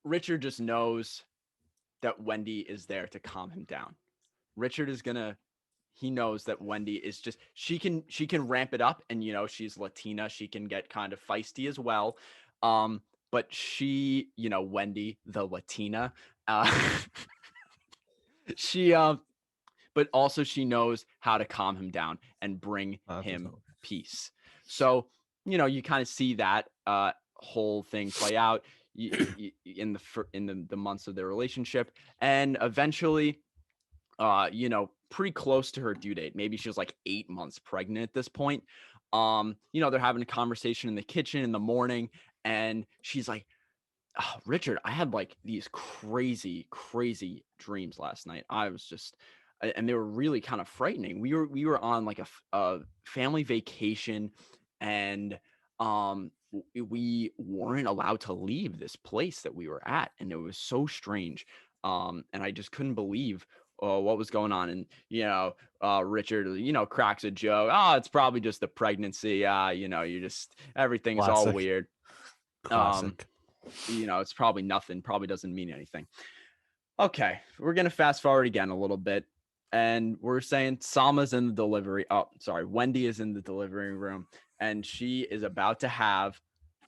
[SPEAKER 1] Richard just knows that Wendy is there to calm him down. Richard is he knows that Wendy is just, she can ramp it up. And, she's Latina. She can get kind of feisty as well. But she, Wendy, the Latina, but also she knows how to calm him down and bring him peace. So, you kind of see that whole thing play out in the months of their relationship. And eventually, pretty close to her due date. Maybe she was like 8 months pregnant at this point. They're having a conversation in the kitchen in the morning, and she's like, "Oh, Richard, I had like these crazy, crazy dreams last night. And they were really kind of frightening. We were on like a family vacation, and we weren't allowed to leave this place that we were at, and it was so strange. And I just couldn't believe what was going on. And Richard, cracks a joke. Oh, it's probably just the pregnancy. Everything is all weird.
[SPEAKER 2] Classic.
[SPEAKER 1] It's probably nothing. Probably doesn't mean anything. Okay, we're gonna fast forward again a little bit. And we're saying Salma's in the delivery. Oh, sorry. Wendy is in the delivery room, and she is about to have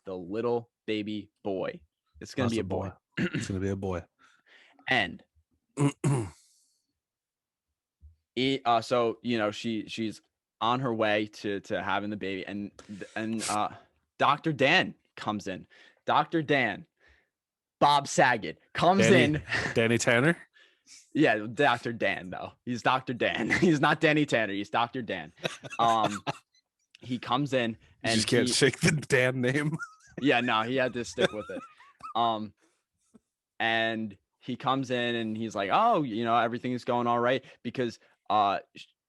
[SPEAKER 1] the little baby boy. It's going to be a boy.
[SPEAKER 2] It's going to be a boy.
[SPEAKER 1] And so, she's on her way to having the baby, and Dr. Dan comes in. Dr. Dan, Bob Saget comes in.
[SPEAKER 2] Danny Tanner?
[SPEAKER 1] Yeah, Dr. Dan, though. He's Dr. Dan. He's not Danny Tanner. He's Dr. Dan. He comes in, and
[SPEAKER 2] you just can't shake the Dan name.
[SPEAKER 1] Yeah, no, he had to stick with it. And he comes in and he's like, oh, everything is going all right, because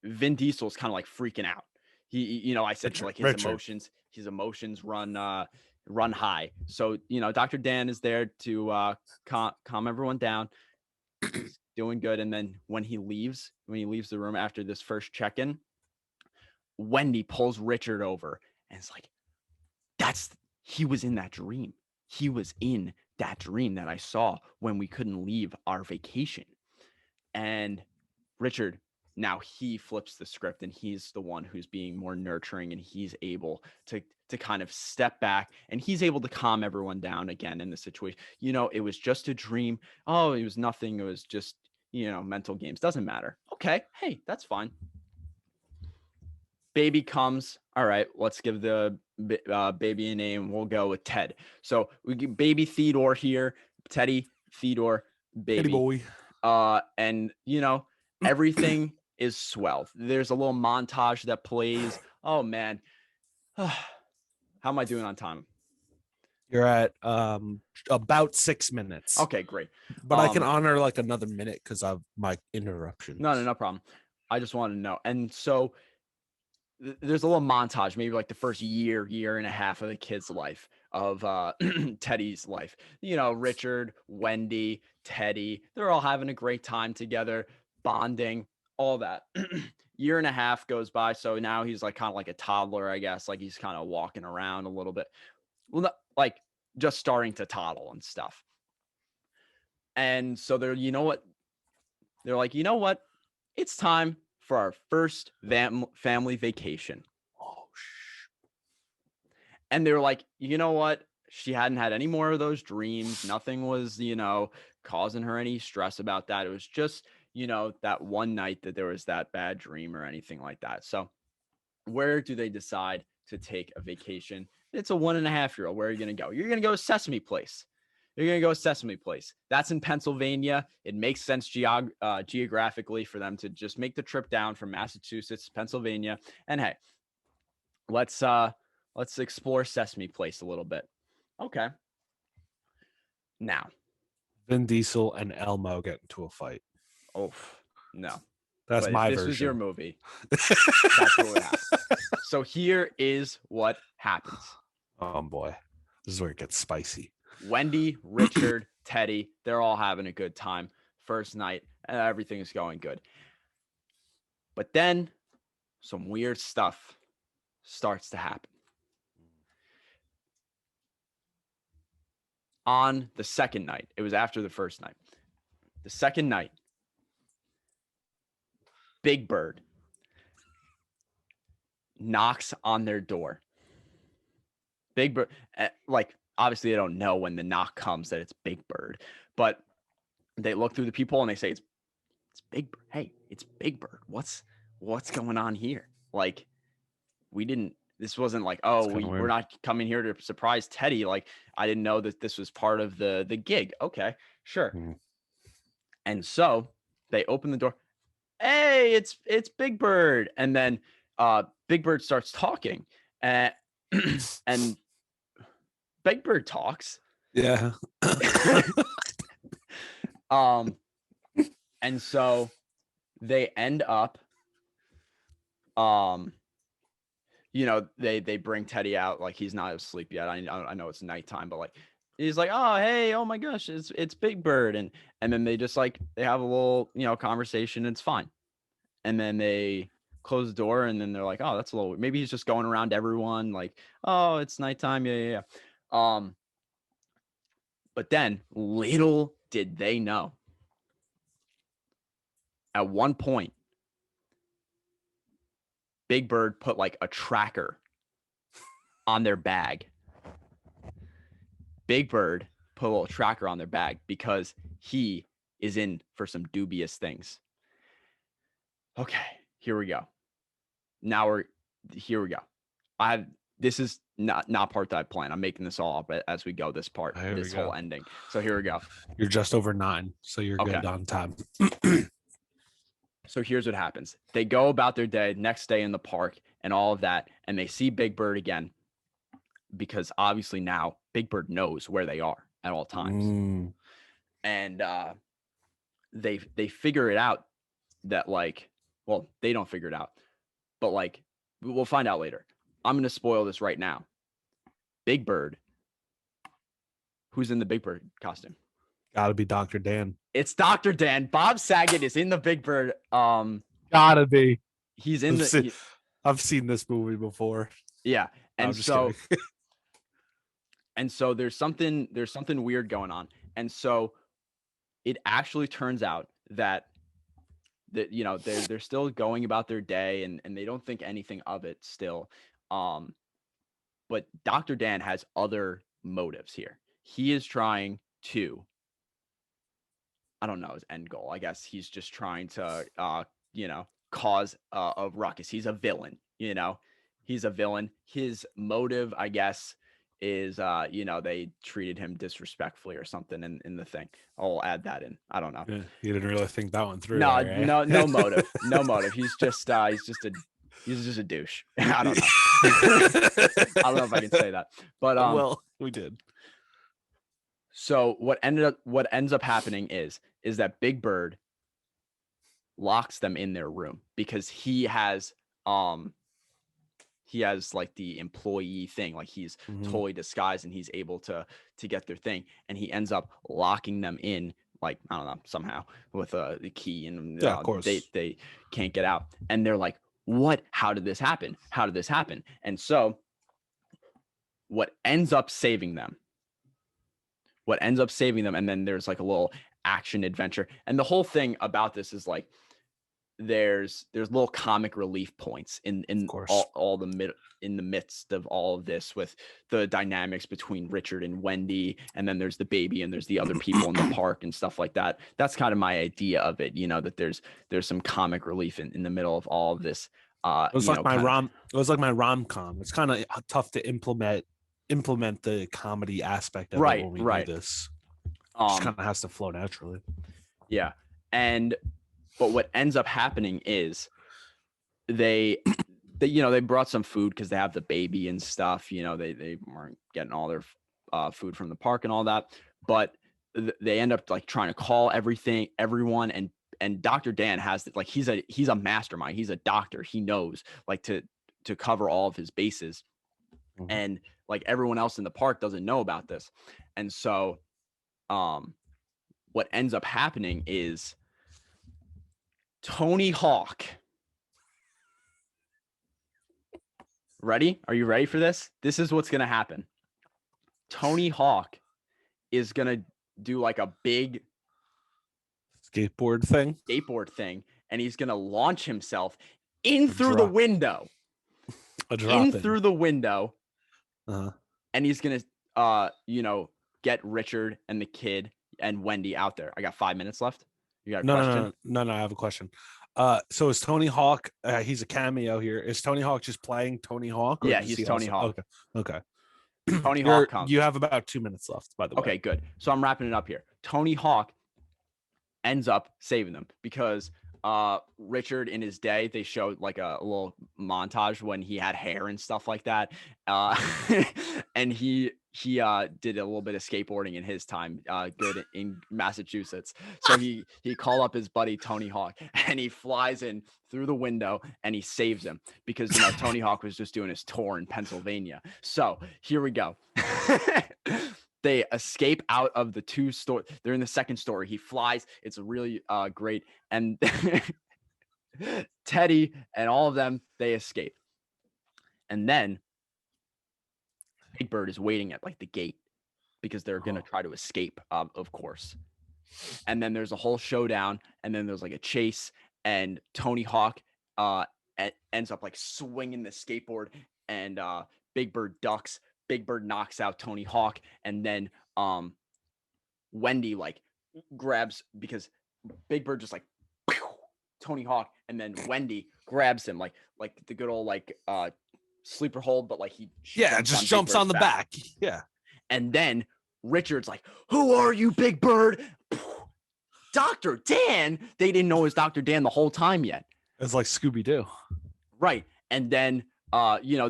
[SPEAKER 1] Vin Diesel's kind of like freaking out. I said like his emotions run high. So, Dr. Dan is there to calm everyone down. He's doing good. And then when he leaves the room after this first check-in, Wendy pulls Richard over and it's like, he was in that dream. He was in that dream that I saw when we couldn't leave our vacation. And Richard, now he flips the script and he's the one who's being more nurturing, and he's able to kind of step back, and he's able to calm everyone down again in the situation. It was just a dream. Oh, it was nothing. It was just, mental games. Doesn't matter. Okay. Hey, that's fine. Baby comes. All right, let's give the baby a name. We'll go with Ted. So we get baby Theodore here. Teddy, Theodore, baby.
[SPEAKER 2] Teddy boy.
[SPEAKER 1] And everything is swell. There's a little montage that plays. Oh man. How am I doing on time?
[SPEAKER 2] You're at about 6 minutes.
[SPEAKER 1] Okay, great.
[SPEAKER 2] But I can honor like another minute because of my interruption.
[SPEAKER 1] No problem. I just want to know. And so there's a little montage, maybe like the first year and a half of the kid's life, of Teddy's life. Richard, Wendy, Teddy, they're all having a great time together, bonding, all that. Year and a half goes by. So now he's like kind of like a toddler, I guess. Like he's kind of walking around a little bit. Well, not, like just starting to toddle and stuff. And so they're like, it's time for our first family vacation.
[SPEAKER 2] Oh,
[SPEAKER 1] and they were like, you know what? She hadn't had any more of those dreams. Nothing was, causing her any stress about that. It was just, that one night that there was that bad dream or anything like that. So where do they decide to take a vacation? It's a 1.5-year-old. Where are you going to go? You're going to go to Sesame Place. You're going to go to Sesame Place. That's in Pennsylvania. It makes sense geographically for them to just make the trip down from Massachusetts to Pennsylvania. And hey, let's explore Sesame Place a little bit. Okay. Now,
[SPEAKER 2] Vin Diesel and Elmo get into a fight.
[SPEAKER 1] Oh, no.
[SPEAKER 2] That's my version.
[SPEAKER 1] This was your movie. That's what would happen. So here is what happens.
[SPEAKER 2] Oh, boy. This is where it gets spicy.
[SPEAKER 1] Wendy, Richard, Teddy, they're all having a good time. First night, and everything is going good. But then some weird stuff starts to happen. On the second night, it was after the first night. The second night, Big Bird knocks on their door. Big Bird, like, obviously they don't know when the knock comes that it's Big Bird, but they look through the people and they say, it's Big Bird. Hey, it's Big Bird. What's going on here? Like, this wasn't like, we're not coming here to surprise Teddy. Like, I didn't know that this was part of the gig. Okay, sure. Mm. And so they open the door. Hey, it's Big Bird. And then Big Bird starts talking, and Big Bird talks.
[SPEAKER 2] Yeah.
[SPEAKER 1] And so they end up, they bring Teddy out. Like, he's not asleep yet. I know it's nighttime, but like, he's like, oh, hey, oh my gosh, it's Big Bird. And then they just like, they have a little, conversation. And it's fine. And then they close the door, and then they're like, oh, that's a little, maybe he's just going around everyone. Like, oh, it's nighttime. Yeah. But then little did they know, at one point, Big Bird put like a tracker on their bag. Big Bird put a little tracker on their bag because he is in for some dubious things. Okay, here we go. Here we go. This is not part that I plan. I'm making this all up as we go, this part, this whole ending. So here we go.
[SPEAKER 2] You're just over 9, so you're good on time.
[SPEAKER 1] So here's what happens. They go about their day, next day in the park and all of that, and they see Big Bird again. because obviously now Big Bird knows where they are at all times. And they figure it out that like, well, they don't figure it out, but like we'll find out later. I'm gonna spoil this right now. Big Bird, who's in the Big Bird costume?
[SPEAKER 2] Gotta be Dr. Dan.
[SPEAKER 1] It's Dr. Dan. Bob Saget is in the Big Bird.
[SPEAKER 2] Gotta be.
[SPEAKER 1] He's in
[SPEAKER 2] I've seen this movie before.
[SPEAKER 1] Yeah, and
[SPEAKER 2] so
[SPEAKER 1] and so there's something weird going on, and so it actually turns out that you know they're still going about their day, and they don't think anything of it still. But Dr. Dan has other motives here. He is trying to, I don't know his end goal. I guess he's just trying to, you know, cause a ruckus. He's a villain, you know, he's a villain. His motive, I guess, is, you know, they treated him disrespectfully or something in the thing. I'll add that in. I don't know.
[SPEAKER 2] Yeah, you didn't really think that one through.
[SPEAKER 1] No,
[SPEAKER 2] there, eh?
[SPEAKER 1] no motive. No motive. He's just a douche. I don't know. I don't know if I can say that, but
[SPEAKER 2] well, we did.
[SPEAKER 1] So what ends up happening is that Big Bird locks them in their room because he has like the employee thing, like he's totally disguised and he's able to get their thing, and he ends up locking them in, like, I don't know, somehow with the key, and
[SPEAKER 2] of course
[SPEAKER 1] they can't get out, and they're like, what? How did this happen? And so what ends up saving them, and then there's like a little action adventure, and the whole thing about this is like there's little comic relief points in all in the midst of all of this, with the dynamics between Richard and Wendy, and then there's the baby, and there's the other people in the park and stuff like that. That's kind of my idea of it, you know, that there's some comic relief in the middle of all of this. It was like my
[SPEAKER 2] rom-com. It's kind of tough to implement the comedy aspect of it when we do this. It just kind of has to flow naturally.
[SPEAKER 1] Yeah. But what ends up happening is they you know, they brought some food because they have the baby and stuff, you know, they weren't getting all their food from the park and all that, but they end up like trying to call everyone, and Dr. Dan has, like, he's a mastermind, he's a doctor, he knows like to cover all of his bases. And like everyone else in the park doesn't know about this. And so what ends up happening is Tony Hawk. Ready? Are you ready for this? This is what's going to happen. Tony Hawk is going to do like a big
[SPEAKER 2] skateboard thing,
[SPEAKER 1] and he's going to launch himself through the window. Through the window. And he's going to, you know, get Richard and the kid and Wendy out there. I got 5 minutes left. You got a question?
[SPEAKER 2] No, I have a question. So is Tony Hawk, he's a cameo here. Is Tony Hawk just playing Tony Hawk?
[SPEAKER 1] Yeah, he's Tony Hawk.
[SPEAKER 2] Okay.
[SPEAKER 1] Tony Hawk comes.
[SPEAKER 2] You have about 2 minutes left, by the way.
[SPEAKER 1] Okay, good. So I'm wrapping it up here. Tony Hawk ends up saving them because Richard, in his day, they showed like a little montage when he had hair and stuff like that, and he did a little bit of skateboarding in his time, good in Massachusetts. So he called up his buddy Tony Hawk, and he flies in through the window and he saves him because, you know, Tony Hawk was just doing his tour in Pennsylvania. So here we go. They escape out of the two story. They're in the second story. He flies. It's really great. And Teddy and all of them, they escape. And then Big Bird is waiting at like the gate because they're going to try to escape, of course. And then there's a whole showdown, and then there's like a chase, and Tony Hawk ends up like swinging the skateboard, and Big Bird ducks. Big Bird knocks out Tony Hawk, and then Wendy like grabs, because Big Bird just like Tony Hawk, and then Wendy grabs him like the good old like sleeper hold, but like he
[SPEAKER 2] jumps on the back. Yeah.
[SPEAKER 1] And then Richard's like, "Who are you, Big Bird?" Dr. Dan. They didn't know it was Dr. Dan the whole time yet.
[SPEAKER 2] It's like Scooby-Doo.
[SPEAKER 1] Right. And then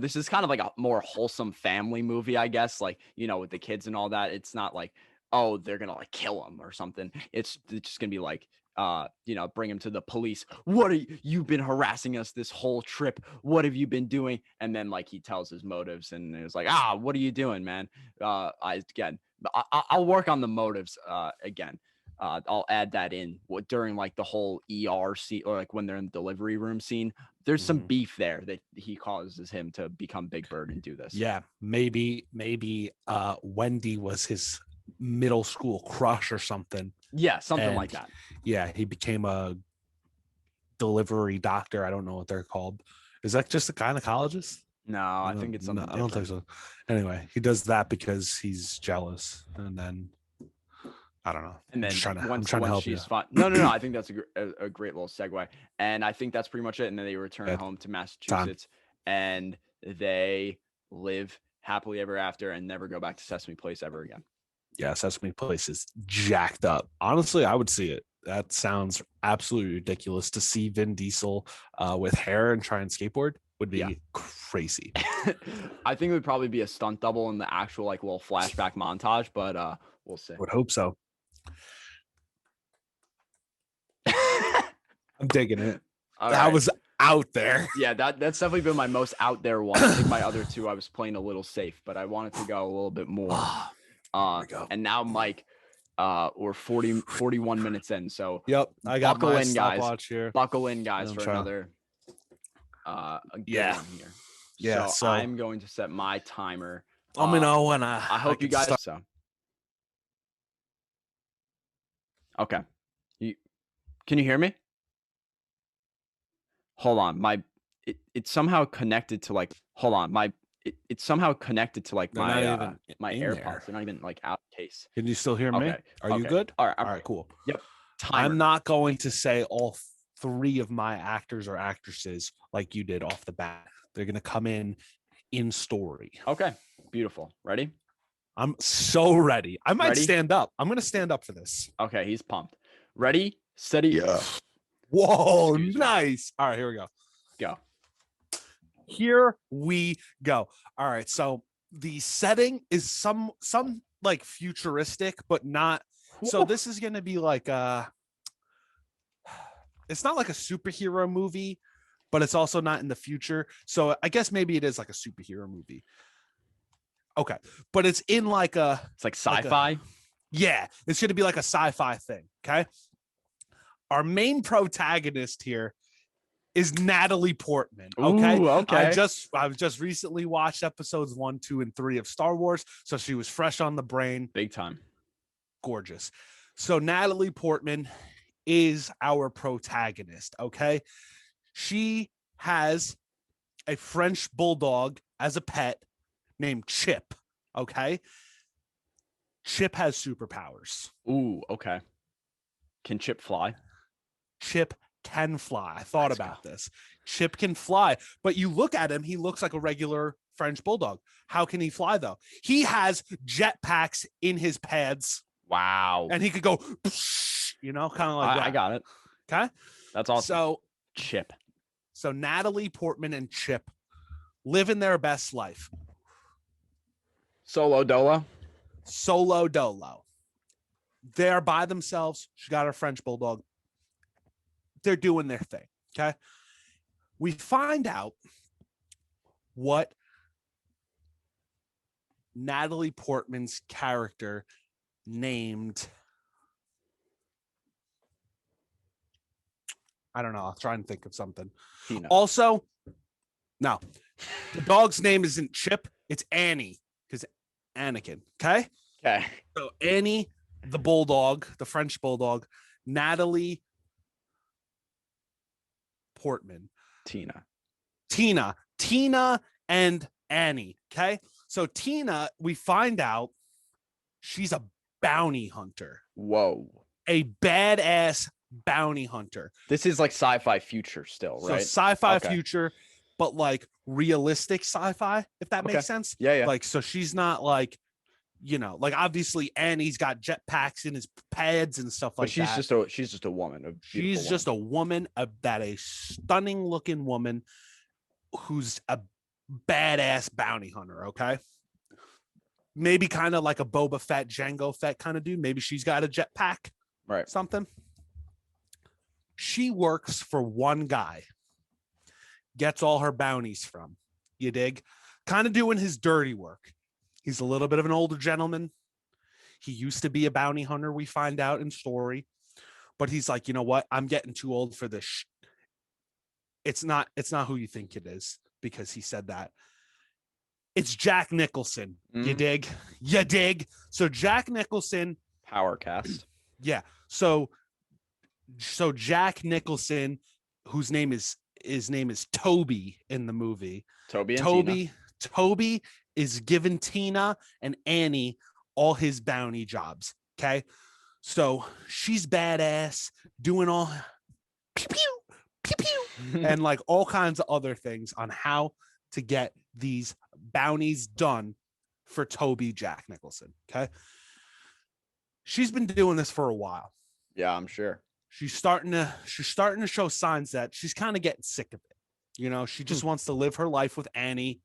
[SPEAKER 1] this is kind of like a more wholesome family movie, I guess, like, with the kids and all that. It's not like, oh, they're gonna like kill him or something. It's just gonna be like, bring him to the police. What are you've been harassing us this whole trip? What have you been doing? And then like he tells his motives, and it was like, what are you doing, man? I'll work on the motives again. I'll add that in during like the whole ER scene, or like when they're in the delivery room scene. There's some beef there that he causes him to become Big Bird and do this.
[SPEAKER 2] Yeah, maybe Wendy was his middle school crush or something.
[SPEAKER 1] Yeah, something like that.
[SPEAKER 2] Yeah, he became a delivery doctor. I don't know what they're called. Is that just a gynecologist?
[SPEAKER 1] No, I think it's something.
[SPEAKER 2] I don't think so. Anyway, he does that because he's jealous, and then I don't know.
[SPEAKER 1] And then
[SPEAKER 2] I'm trying to help you.
[SPEAKER 1] Fine. No. I think that's a great little segue, and I think that's pretty much it. And then they return home to Massachusetts, and they live happily ever after, and never go back to Sesame Place ever again.
[SPEAKER 2] Yeah, Sesame Place is jacked up. Honestly, I would see it. That sounds absolutely ridiculous. To see Vin Diesel with hair and try and skateboard would be crazy.
[SPEAKER 1] I think it would probably be a stunt double in the actual like little flashback montage, but we'll see.
[SPEAKER 2] Would hope so. I'm digging it. That was out there.
[SPEAKER 1] Yeah, that's definitely been my most out there one. I think my other two I was playing a little safe, but I wanted to go a little bit more. And now, Mike, we're 41 minutes in, so
[SPEAKER 2] yep, I got
[SPEAKER 1] buckle
[SPEAKER 2] my
[SPEAKER 1] in, guys.
[SPEAKER 2] Stopwatch here.
[SPEAKER 1] Buckle in, guys, for another one here.
[SPEAKER 2] Yeah,
[SPEAKER 1] so I'm going to set my timer.
[SPEAKER 2] Let me know when I
[SPEAKER 1] hope you guys. So okay, can you hear me? Hold on, it's somehow connected to like. Hold on, it's somehow connected to like my AirPods. They're not even like out of case.
[SPEAKER 2] Can you still hear me? Are you good?
[SPEAKER 1] All right,
[SPEAKER 2] cool.
[SPEAKER 1] Yep.
[SPEAKER 2] Timer. I'm not going to say all three of my actors or actresses like you did off the bat. They're going to come in story.
[SPEAKER 1] Okay, beautiful. Ready?
[SPEAKER 2] I'm so ready. I might stand up. I'm going to stand up for this.
[SPEAKER 1] Okay, he's pumped. Ready, steady.
[SPEAKER 2] Yeah. Whoa, nice. All right, here we go.
[SPEAKER 1] Go.
[SPEAKER 2] Here we go. All right, so the setting is some like futuristic, but not. So this is going to be like it's not like a superhero movie, but it's also not in the future. So I guess maybe it is like a superhero movie. Okay, but it's in like
[SPEAKER 1] it's like sci-fi.
[SPEAKER 2] Yeah, it's going to be like a sci-fi thing. Okay. Our main protagonist here is Natalie Portman. Okay.
[SPEAKER 1] Ooh, okay.
[SPEAKER 2] I've just recently watched episodes 1, 2, and 3 of Star Wars. So she was fresh on the brain.
[SPEAKER 1] Big time.
[SPEAKER 2] Gorgeous. So Natalie Portman is our protagonist. Okay. She has a French bulldog as a pet named Chip. Okay. Chip has superpowers.
[SPEAKER 1] Ooh, okay. Can Chip fly?
[SPEAKER 2] Chip can fly. I thought about this. Chip can fly, but you look at him, he looks like a regular French bulldog. How can he fly though? He has jetpacks in his pads.
[SPEAKER 1] Wow.
[SPEAKER 2] And he could go, kind of like that.
[SPEAKER 1] I got it.
[SPEAKER 2] Okay.
[SPEAKER 1] That's awesome.
[SPEAKER 2] So
[SPEAKER 1] Chip.
[SPEAKER 2] So Natalie Portman and Chip living their best life.
[SPEAKER 1] Solo dolo.
[SPEAKER 2] They're by themselves. She got her French bulldog. They're doing their thing. Okay. We find out what Natalie Portman's character named. I don't know. I'll try and think of something.
[SPEAKER 1] Tina.
[SPEAKER 2] Also, no, the dog's name isn't Chip. It's Annie, because Anakin. Okay.
[SPEAKER 1] Okay.
[SPEAKER 2] So Annie, the bulldog, the French bulldog, Natalie Portman, Tina, and Annie. Okay. So Tina, we find out she's a bounty hunter.
[SPEAKER 1] Whoa.
[SPEAKER 2] A badass bounty hunter.
[SPEAKER 1] This is like sci-fi future still, right?
[SPEAKER 2] So sci-fi future, but like realistic sci-fi, if that makes sense.
[SPEAKER 1] Yeah.
[SPEAKER 2] Like, so she's not like, like obviously Annie's got jetpacks in his pads and stuff like that.
[SPEAKER 1] She's just a woman.
[SPEAKER 2] She's just a woman, that a stunning looking woman who's a badass bounty hunter. Okay. Maybe kind of like a Boba Fett, Jango Fett kind of dude. Maybe she's got a jetpack,
[SPEAKER 1] Right.
[SPEAKER 2] something. She works for one guy, gets all her bounties from, you dig? Kind of doing his dirty work. He's a little bit of an older gentleman. He used to be a bounty hunter, we find out in story. But he's like, you know what? I'm getting too old for this. It's not who you think it is, because he said that. It's Jack Nicholson. You dig? You dig? So Jack Nicholson.
[SPEAKER 1] Power cast.
[SPEAKER 2] Yeah. So Jack Nicholson, whose name is Toby in the movie. Toby is giving Tina and Annie all his bounty jobs. Okay. So she's badass, doing all pew pew pew pew and like all kinds of other things on how to get these bounties done for Toby Jack Nicholson. Okay. She's been doing this for a while.
[SPEAKER 1] Yeah, I'm sure.
[SPEAKER 2] She's starting to show signs that she's kind of getting sick of it. You know, she just wants to live her life with Annie.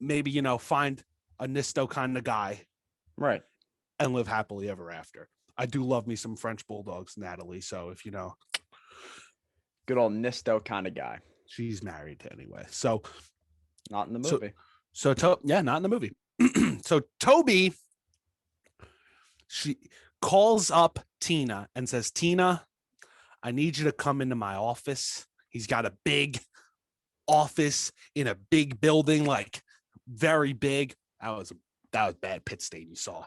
[SPEAKER 2] Maybe, you know, find a Nisto kind of guy.
[SPEAKER 1] Right.
[SPEAKER 2] And live happily ever after. I do love me some French bulldogs, Natalie. So if you know.
[SPEAKER 1] Good old Nisto kind of guy.
[SPEAKER 2] She's married anyway. So.
[SPEAKER 1] Not in the movie.
[SPEAKER 2] Yeah, not in the movie. So Toby, she calls up Tina and says, Tina, I need you to come into my office. He's got a big office in a big building, like very big. That was bad pit stain you saw.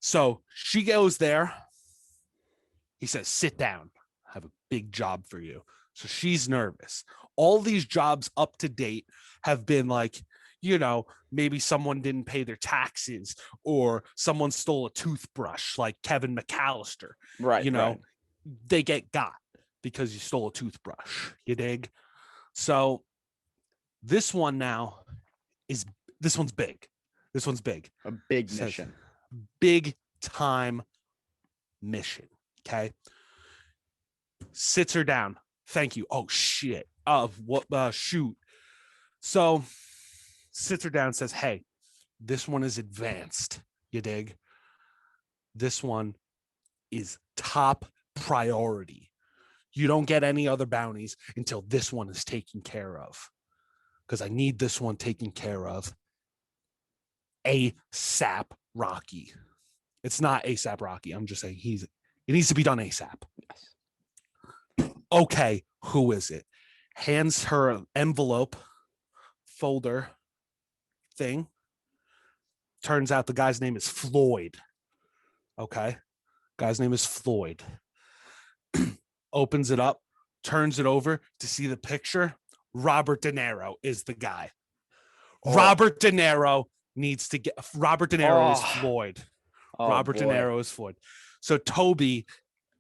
[SPEAKER 2] So she goes there. He says, sit down. I have a big job for you. So she's nervous. All these jobs up to date have been like, you know, maybe someone didn't pay their taxes or someone stole a toothbrush like Kevin McAllister.
[SPEAKER 1] Right.
[SPEAKER 2] You know,
[SPEAKER 1] right.
[SPEAKER 2] They get got because you stole a toothbrush. You dig? So this one now this one's big. This one's big.
[SPEAKER 1] A big mission.
[SPEAKER 2] Big time mission. Okay. Sits her down. Thank you. Oh shit. Shoot. So sits her down and says, hey, this one is advanced. You dig? This one is top priority. You don't get any other bounties until this one is taken care of. Because I need this one taken care of ASAP Rocky. It's not ASAP Rocky. I'm just saying it needs to be done ASAP. Yes. Okay, who is it? Hands her an envelope folder thing. Turns out the guy's name is Floyd. Okay. Guy's name is Floyd. Opens it up, turns it over to see the picture. Robert De Niro is the guy. Oh. Robert De Niro is Floyd. Robert De Niro is Floyd. So Toby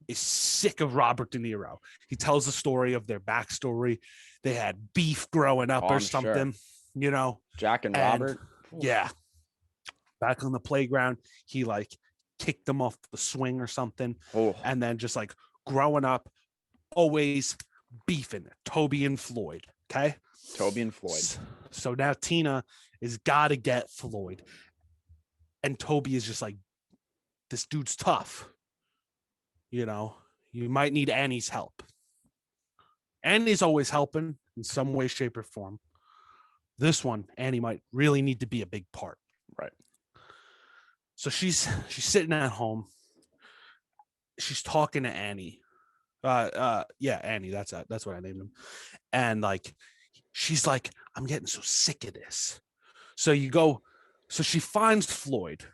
[SPEAKER 2] is sick of Robert De Niro. He tells the story of their backstory. They had beef growing up or something, you know.
[SPEAKER 1] Jack and Robert.
[SPEAKER 2] Yeah. Back on the playground, he like kicked them off the swing or something. Oh. And then just like growing up, always beefing. Toby and Floyd. Okay.
[SPEAKER 1] Toby and Floyd.
[SPEAKER 2] So now Tina is got to get Floyd. And Toby is just like, this dude's tough. You know, you might need Annie's help. Annie's always helping in some way, shape, or form. This one, Annie might really need to be a big part.
[SPEAKER 1] Right.
[SPEAKER 2] So she's sitting at home. She's talking to Annie. Annie, that's what I named him. And like, she's like, I'm getting so sick of this. So she finds Floyd.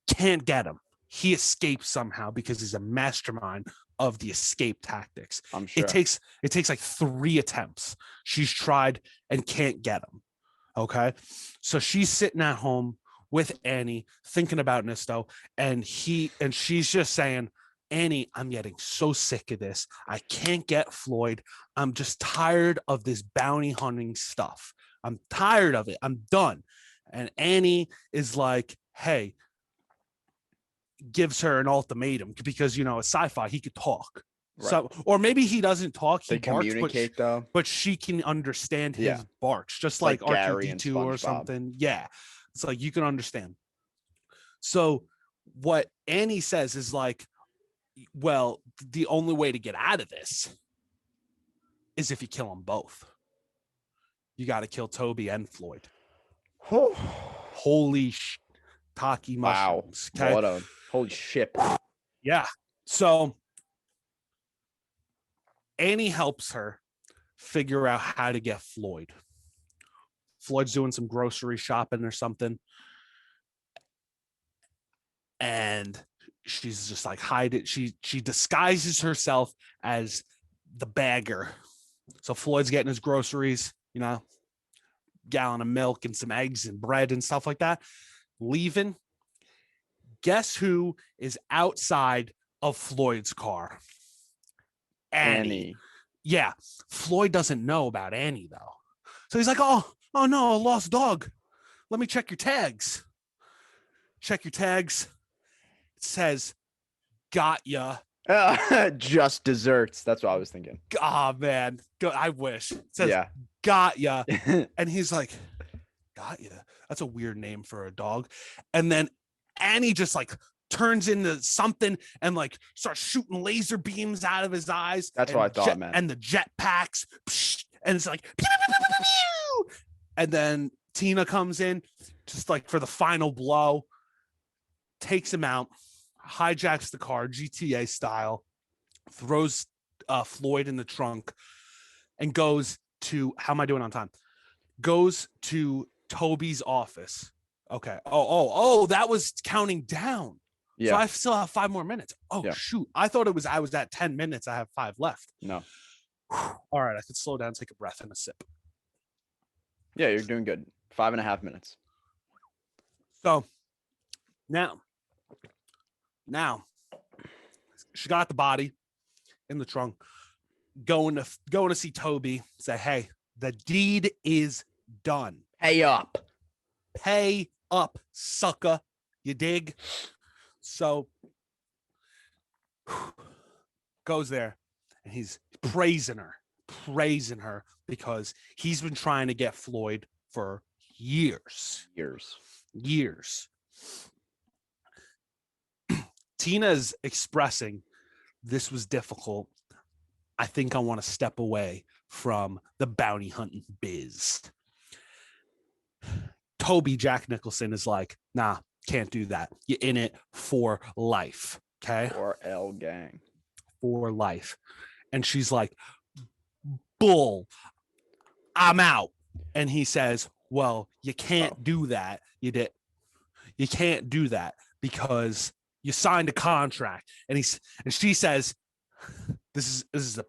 [SPEAKER 2] Can't get him. He escapes somehow because he's a mastermind of the escape tactics.
[SPEAKER 1] I'm sure.
[SPEAKER 2] It takes like 3 attempts. She's tried and can't get him. Okay. So she's sitting at home with Annie thinking about Nisto, and she's just saying, Annie, I'm getting so sick of this. I can't get Floyd. I'm just tired of this bounty hunting stuff. I'm tired of it. I'm done. And Annie is like, hey, gives her an ultimatum because, you know, it's sci-fi. He could talk.
[SPEAKER 1] Right.
[SPEAKER 2] So, or maybe he doesn't talk. He
[SPEAKER 1] They
[SPEAKER 2] barks,
[SPEAKER 1] communicate though.
[SPEAKER 2] but she can understand his
[SPEAKER 1] Yeah.
[SPEAKER 2] barks, just
[SPEAKER 1] It's
[SPEAKER 2] like
[SPEAKER 1] like Gary and
[SPEAKER 2] R2D2 or
[SPEAKER 1] SpongeBob.
[SPEAKER 2] something. Yeah, it's like you can understand. So, what Annie says is like, well, the only way to get out of this is if you kill them both. You got to kill Toby and Floyd. Holy taki mushrooms.
[SPEAKER 1] Wow.
[SPEAKER 2] Okay.
[SPEAKER 1] What a holy shit.
[SPEAKER 2] Yeah. So Annie helps her figure out how to get Floyd. Floyd's doing some grocery shopping or something. And she's just like hide it. She disguises herself as the bagger. So Floyd's getting his groceries, gallon of milk and some eggs and bread and stuff like that. Leaving. Guess who is outside of Floyd's car? Annie. Yeah. Floyd doesn't know about Annie though. So he's like, oh no, a lost dog. Let me check your tags. Check your tags. It says, got ya.
[SPEAKER 1] Just desserts. That's what I was thinking.
[SPEAKER 2] Oh man, I wish. It says, got ya. And he's like, got ya. That's a weird name for a dog. And then Annie just like turns into something and like starts shooting laser beams out of his eyes.
[SPEAKER 1] That's what I thought, man.
[SPEAKER 2] And the jetpacks, and it's like, pew, pew, pew, pew, pew. And then Tina comes in just like for the final blow, takes him out, hijacks the car, GTA style, throws Floyd in the trunk, and goes to, how am I doing on time? Goes to Toby's office. Okay. Oh, that was counting down. Yeah. So I still have 5 more minutes. Oh, shoot. I thought I was at 10 minutes. I have 5 left.
[SPEAKER 1] No.
[SPEAKER 2] All right. I could slow down, take a breath and a sip.
[SPEAKER 1] Yeah, you're doing good. 5.5 minutes.
[SPEAKER 2] So now she got the body in the trunk, going to see Toby, say, hey, the deed is done.
[SPEAKER 1] Pay up,
[SPEAKER 2] sucker. You dig? So goes there and he's praising her because he's been trying to get Floyd for years. Tina's expressing, this was difficult. I think I want to step away from the bounty hunting biz. Toby, Jack Nicholson, is like, nah, can't do that. You're in it for life. Okay.
[SPEAKER 1] For L gang.
[SPEAKER 2] For life. And she's like, bull, I'm out. And he says, well, you can't do that. You can't do that because you signed a contract. And she says, this is a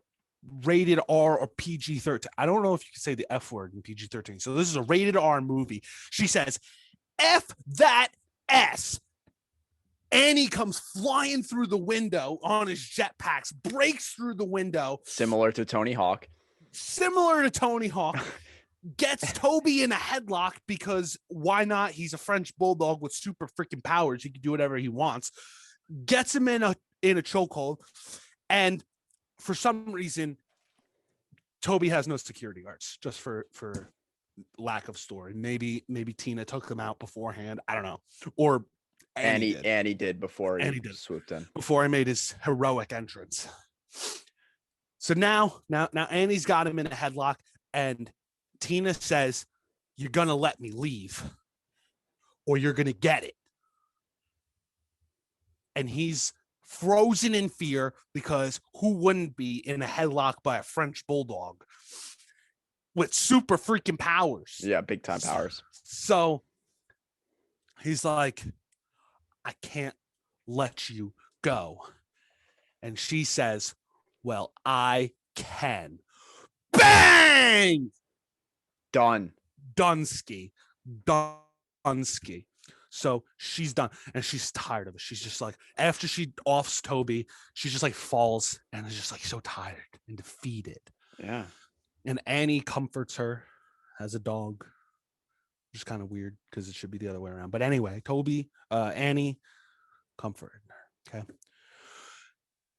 [SPEAKER 2] rated R or PG-13. I don't know if you can say the F word in PG-13. So this is a rated R movie. She says, F that S. Annie comes flying through the window on his jetpacks, breaks through the window.
[SPEAKER 1] Similar to Tony Hawk.
[SPEAKER 2] Gets Toby in a headlock because why not? He's a French bulldog with super freaking powers. He can do whatever he wants. Gets him in a chokehold. And for some reason, Toby has no security guards, just for lack of story. Maybe Tina took them out beforehand. I don't know. Or Annie
[SPEAKER 1] did before he swooped in.
[SPEAKER 2] Before he made his heroic entrance. So now Annie's got him in a headlock, and Tina says, you're going to let me leave or you're going to get it. And he's frozen in fear because who wouldn't be in a headlock by a French bulldog with super freaking powers?
[SPEAKER 1] Yeah, big time powers.
[SPEAKER 2] So he's like, I can't let you go. And she says, well, I can. Bang!
[SPEAKER 1] Done.
[SPEAKER 2] Dunsky. So she's done, and she's tired of it. She's just like, after she offs Toby, she just like falls and is just like so tired and defeated.
[SPEAKER 1] Yeah.
[SPEAKER 2] And Annie comforts her as a dog. Just kind of weird because it should be the other way around. But anyway, Annie comforted her. Okay.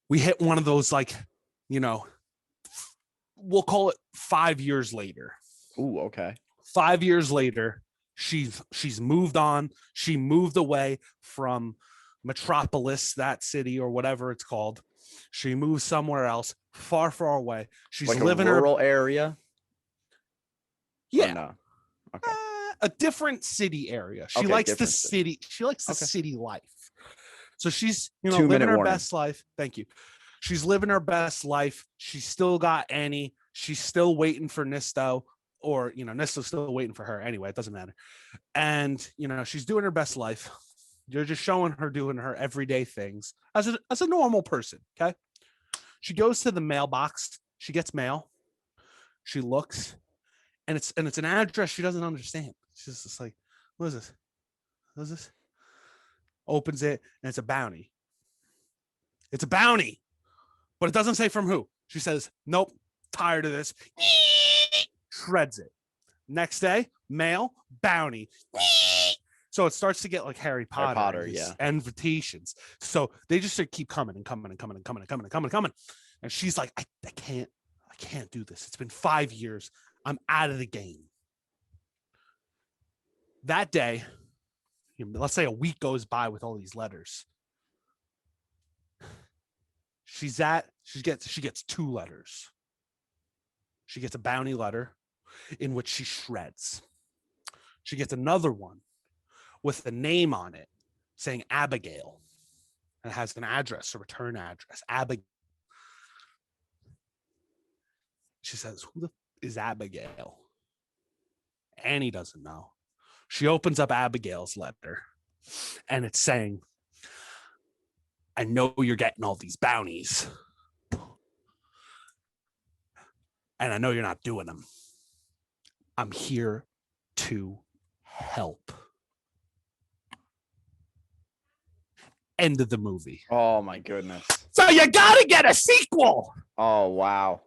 [SPEAKER 2] We hit one of those like we'll call it 5 years later.
[SPEAKER 1] Ooh, okay.
[SPEAKER 2] 5 years later, she's moved on. She moved away from Metropolis, that city or whatever it's called. She moved somewhere else, far, far away. She's
[SPEAKER 1] like
[SPEAKER 2] living
[SPEAKER 1] a rural area.
[SPEAKER 2] Yeah.
[SPEAKER 1] No. Okay.
[SPEAKER 2] A different city area. She likes the city. She likes the city life. So she's, living her best life. Thank you. She's living her best life. She's still got Annie. She's still waiting for Nisto, or, Nisto's still waiting for her. Anyway, it doesn't matter. And, she's doing her best life. You're just showing her doing her everyday things as a normal person. Okay. She goes to the mailbox. She gets mail. She looks, and it's an address she doesn't understand. She's just like, what is this? What is this? Opens it, and it's a bounty. It's a bounty, but it doesn't say from who. She says, nope, tired of this. Shreds it. Next day, mail, bounty. So it starts to get like Harry Potter invitations. So they just keep coming and coming and coming and coming and coming and coming and coming. And she's like, I can't do this. It's been 5 years. I'm out of the game. That day, let's say a week goes by with all these letters. She gets 2 letters. She gets a bounty letter in which she shreds. She gets another one with a name on it saying Abigail, and it has an address, a return address. Abigail. She says, who the is Abigail? Annie doesn't know. She opens up Abigail's letter, and it's saying, I know you're getting all these bounties, and I know you're not doing them. I'm here to help. End of the movie.
[SPEAKER 1] Oh, my goodness.
[SPEAKER 2] So you got to get a sequel.
[SPEAKER 1] Oh, wow.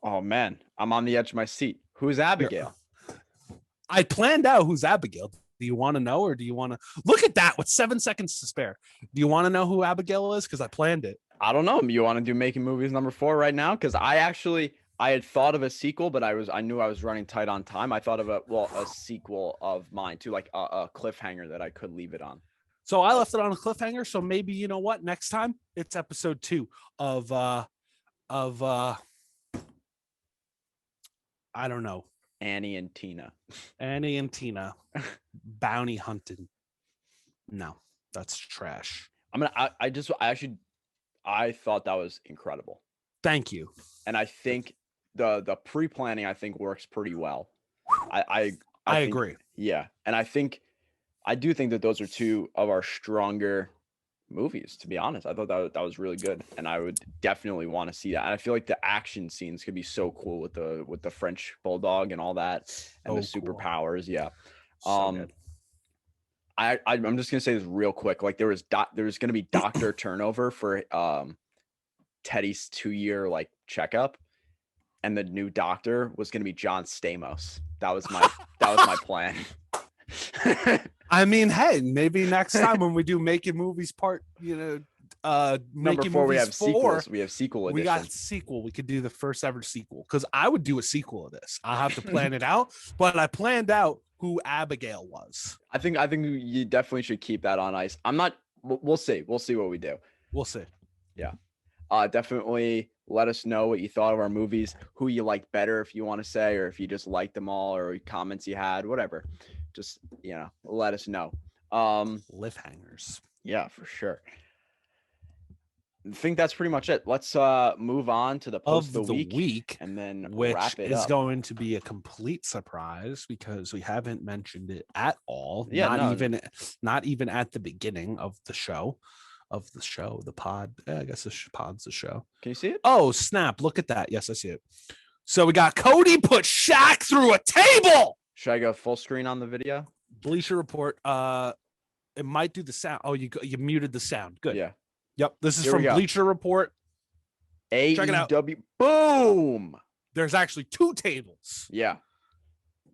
[SPEAKER 1] Oh, man. I'm on the edge of my seat. Who's Abigail?
[SPEAKER 2] I planned out who's Abigail. Do you want to know, or do you want to look at that with 7 seconds to spare? Do you want to know who Abigail is? Because I planned it.
[SPEAKER 1] I don't know. You want to do Making Movies number 4 right now? Because I had thought of a sequel, but I knew I was running tight on time. I thought of a sequel of mine too, like a cliffhanger that I could leave it on.
[SPEAKER 2] So I left it on a cliffhanger. So maybe, you know what? Next time it's episode 2 of I don't know.
[SPEAKER 1] Annie and Tina.
[SPEAKER 2] Bounty hunting. No, that's trash.
[SPEAKER 1] I thought that was incredible.
[SPEAKER 2] Thank you.
[SPEAKER 1] And I think the pre-planning works pretty well. I
[SPEAKER 2] agree.
[SPEAKER 1] Yeah. And I do think that those are 2 of our stronger movies, to be honest. I thought that was really good, and I would definitely want to see that. And I feel like the action scenes could be so cool with the French bulldog and all that, and the superpowers. Yeah.
[SPEAKER 2] So good.
[SPEAKER 1] I'm just gonna say this real quick. Like there was gonna be doctor turnover for Teddy's 2-year checkup, and the new doctor was gonna be John Stamos. That was my plan.
[SPEAKER 2] I mean, hey, maybe next time when we do Making Movies part,
[SPEAKER 1] number 4, we have sequels. We have sequel edition.
[SPEAKER 2] We got sequel. We could do the first ever sequel, because I would do a sequel of this. I have to plan it out, but I planned out who Abigail was.
[SPEAKER 1] I think you definitely should keep that on ice. We'll see. We'll see what we do.
[SPEAKER 2] We'll see.
[SPEAKER 1] Yeah. Definitely let us know what you thought of our movies, who you like better, if you want to say, or if you just liked them all, or comments you had, whatever. Just, let us know.
[SPEAKER 2] Cliffhangers.
[SPEAKER 1] Yeah, for sure. I think that's pretty much it. Let's move on to the post of the week, and then
[SPEAKER 2] which
[SPEAKER 1] wrap it
[SPEAKER 2] is
[SPEAKER 1] up.
[SPEAKER 2] Going to be a complete surprise because we haven't mentioned it at all.
[SPEAKER 1] Yeah,
[SPEAKER 2] not even at the beginning of the show. The pod. I guess the pod's the show.
[SPEAKER 1] Can you see it?
[SPEAKER 2] Oh, snap. Look at that. Yes, I see it. So we got Cody put Shaq through a table.
[SPEAKER 1] Should I go full screen on the video?
[SPEAKER 2] Bleacher Report. It might do the sound. Oh, you muted the sound. Good.
[SPEAKER 1] Yeah.
[SPEAKER 2] Yep. This is from Bleacher Report.
[SPEAKER 1] AEW. Check it out. Boom.
[SPEAKER 2] There's actually 2 tables.
[SPEAKER 1] Yeah.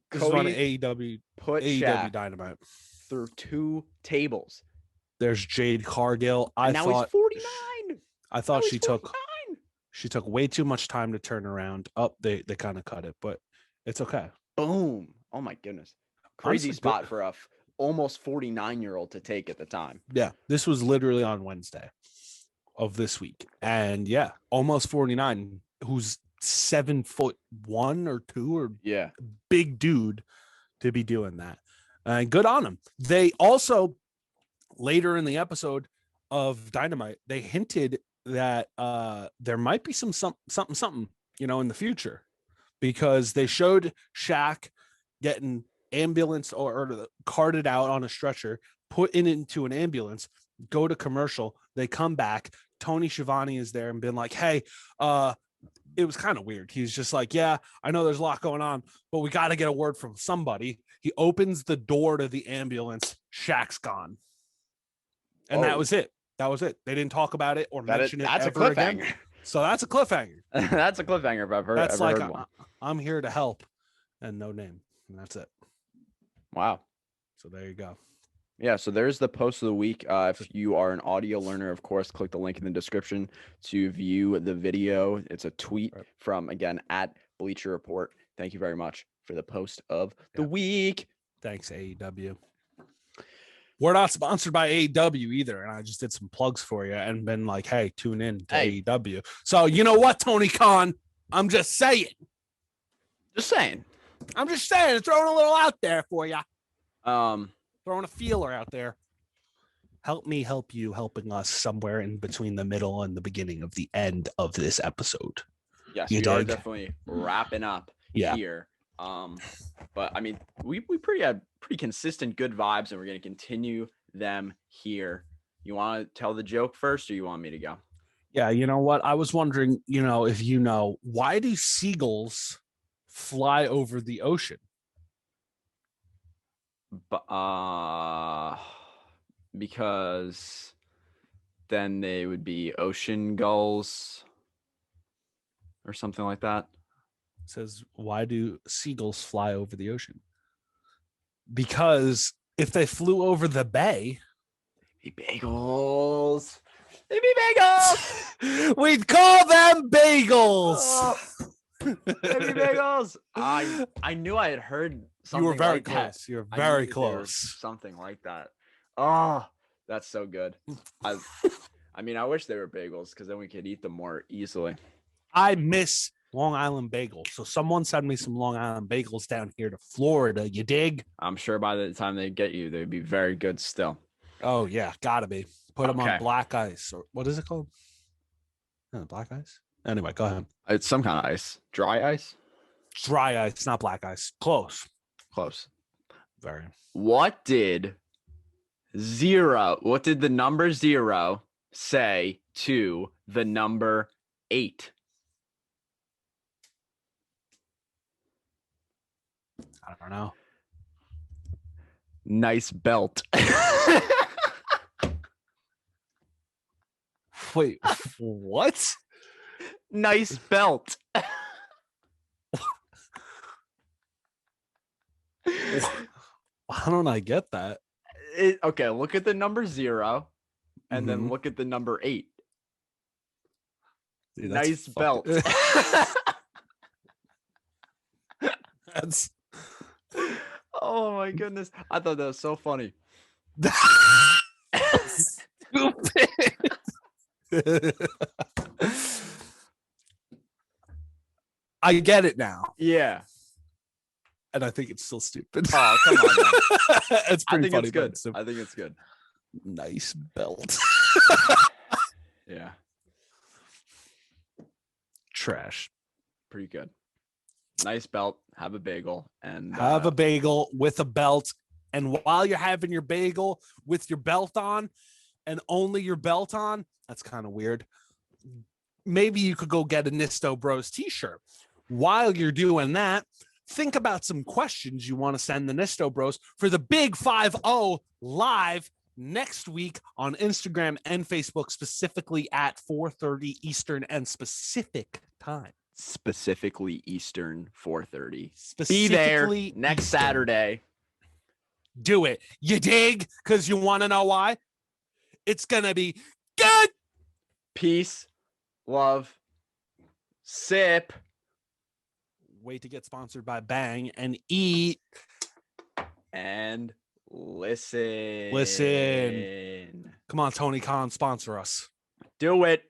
[SPEAKER 2] This is on AEW.
[SPEAKER 1] Put
[SPEAKER 2] AEW
[SPEAKER 1] Shaq
[SPEAKER 2] Dynamite
[SPEAKER 1] through 2 tables.
[SPEAKER 2] There's Jade Cargill.
[SPEAKER 1] Now he's 49.
[SPEAKER 2] I thought
[SPEAKER 1] Now
[SPEAKER 2] she
[SPEAKER 1] he's
[SPEAKER 2] took
[SPEAKER 1] 49.
[SPEAKER 2] way too much time to turn around. They kind of cut it, but it's okay.
[SPEAKER 1] Boom. Oh my goodness. Crazy
[SPEAKER 2] Honestly,
[SPEAKER 1] spot
[SPEAKER 2] good.
[SPEAKER 1] for a almost 49-year-old to take at the time.
[SPEAKER 2] Yeah, this was literally on Wednesday of this week. And yeah, almost 49, who's 7'1" or 2 or
[SPEAKER 1] Yeah.
[SPEAKER 2] big dude to be doing that. And good on him. They also later in the episode of Dynamite, they hinted that there might be something, in the future, because they showed Shaq getting ambulance or carted out on a stretcher, put into an ambulance, go to commercial. They come back. Tony Schiavone is there and been like, hey, it was kind of weird. He's just like, yeah, I know there's a lot going on, but we got to get a word from somebody. He opens the door to the ambulance. Shaq's gone. And that was it. They didn't talk about it or mention it ever again. So that's a cliffhanger.
[SPEAKER 1] That's a cliffhanger if I've ever heard one.
[SPEAKER 2] I'm here to help and no name. And that's it.
[SPEAKER 1] Wow.
[SPEAKER 2] So there you go.
[SPEAKER 1] Yeah, so there's the post of the week. If you are an audio learner, of course, click the link in the description to view the video. It's a tweet from, again, at Bleacher Report. Thank you very much for the post of the week.
[SPEAKER 2] Thanks, AEW. We're not sponsored by AEW either, and I just did some plugs for you and been like, hey, tune in to AEW. So you know what, Tony Khan? I'm just saying. I'm just saying, throwing a little out there for you. Throwing a feeler out there. Help me help you, helping us somewhere in between the middle and the beginning of the end of this episode.
[SPEAKER 1] Yes, we are definitely wrapping up here. But I mean, we had pretty consistent good vibes, and we're going to continue them here. You want to tell the joke first, or you want me to go?
[SPEAKER 2] Yeah, you know what? I was wondering, if why do seagulls fly over the ocean?
[SPEAKER 1] Because then they would be ocean gulls or something like that.
[SPEAKER 2] It says, why do seagulls fly over the ocean? Because if they flew over the bay,
[SPEAKER 1] they'd be bagels.
[SPEAKER 2] We'd call them bagels.
[SPEAKER 1] Oh, they'd be bagels. I knew I had heard something.
[SPEAKER 2] You were very
[SPEAKER 1] like
[SPEAKER 2] close.
[SPEAKER 1] That.
[SPEAKER 2] You're very close.
[SPEAKER 1] Something like that. Oh, that's so good. I mean, I wish they were bagels because then we could eat them more easily.
[SPEAKER 2] I miss Long Island bagels. So someone send me some Long Island bagels down here to Florida. You dig?
[SPEAKER 1] I'm sure by the time they get you, they'd be very good still.
[SPEAKER 2] Oh, yeah. Gotta be. Put them on black ice. Or what is it called? Black ice? Anyway, go ahead.
[SPEAKER 1] It's some kind of ice. Dry ice?
[SPEAKER 2] Dry ice, not black ice. Close.
[SPEAKER 1] Very. What did the number 0 say to the number 8?
[SPEAKER 2] I don't know.
[SPEAKER 1] Nice belt.
[SPEAKER 2] Wait, what?
[SPEAKER 1] Nice belt.
[SPEAKER 2] Why don't I get that?
[SPEAKER 1] Okay, look at the number 0 and then look at the number 8. Dude, nice belt.
[SPEAKER 2] That's
[SPEAKER 1] oh my goodness. I thought that was so funny.
[SPEAKER 2] Stupid. I get it now.
[SPEAKER 1] Yeah.
[SPEAKER 2] And I think it's still stupid.
[SPEAKER 1] Oh, come on.
[SPEAKER 2] It's pretty funny.
[SPEAKER 1] I think it's good.
[SPEAKER 2] Nice belt.
[SPEAKER 1] Yeah.
[SPEAKER 2] Trash.
[SPEAKER 1] Pretty good. Nice belt. Have a bagel. And
[SPEAKER 2] have a bagel with a belt. And while you're having your bagel with your belt on and only your belt on, that's kind of weird. Maybe you could go get a Nisto Bros t-shirt. While you're doing that, think about some questions you want to send the Nisto Bros for the Big 5-0 live next week on Instagram and Facebook, specifically at 4:30 Eastern and Pacific time.
[SPEAKER 1] Specifically Eastern 4:30.
[SPEAKER 2] Be there
[SPEAKER 1] next Eastern. Saturday.
[SPEAKER 2] Do it. You dig? Because you want to know why? It's going to be good.
[SPEAKER 1] Peace, love, sip,
[SPEAKER 2] Wait to get sponsored by Bang, and eat
[SPEAKER 1] and listen.
[SPEAKER 2] Listen. Come on, Tony Khan, sponsor us.
[SPEAKER 1] Do it.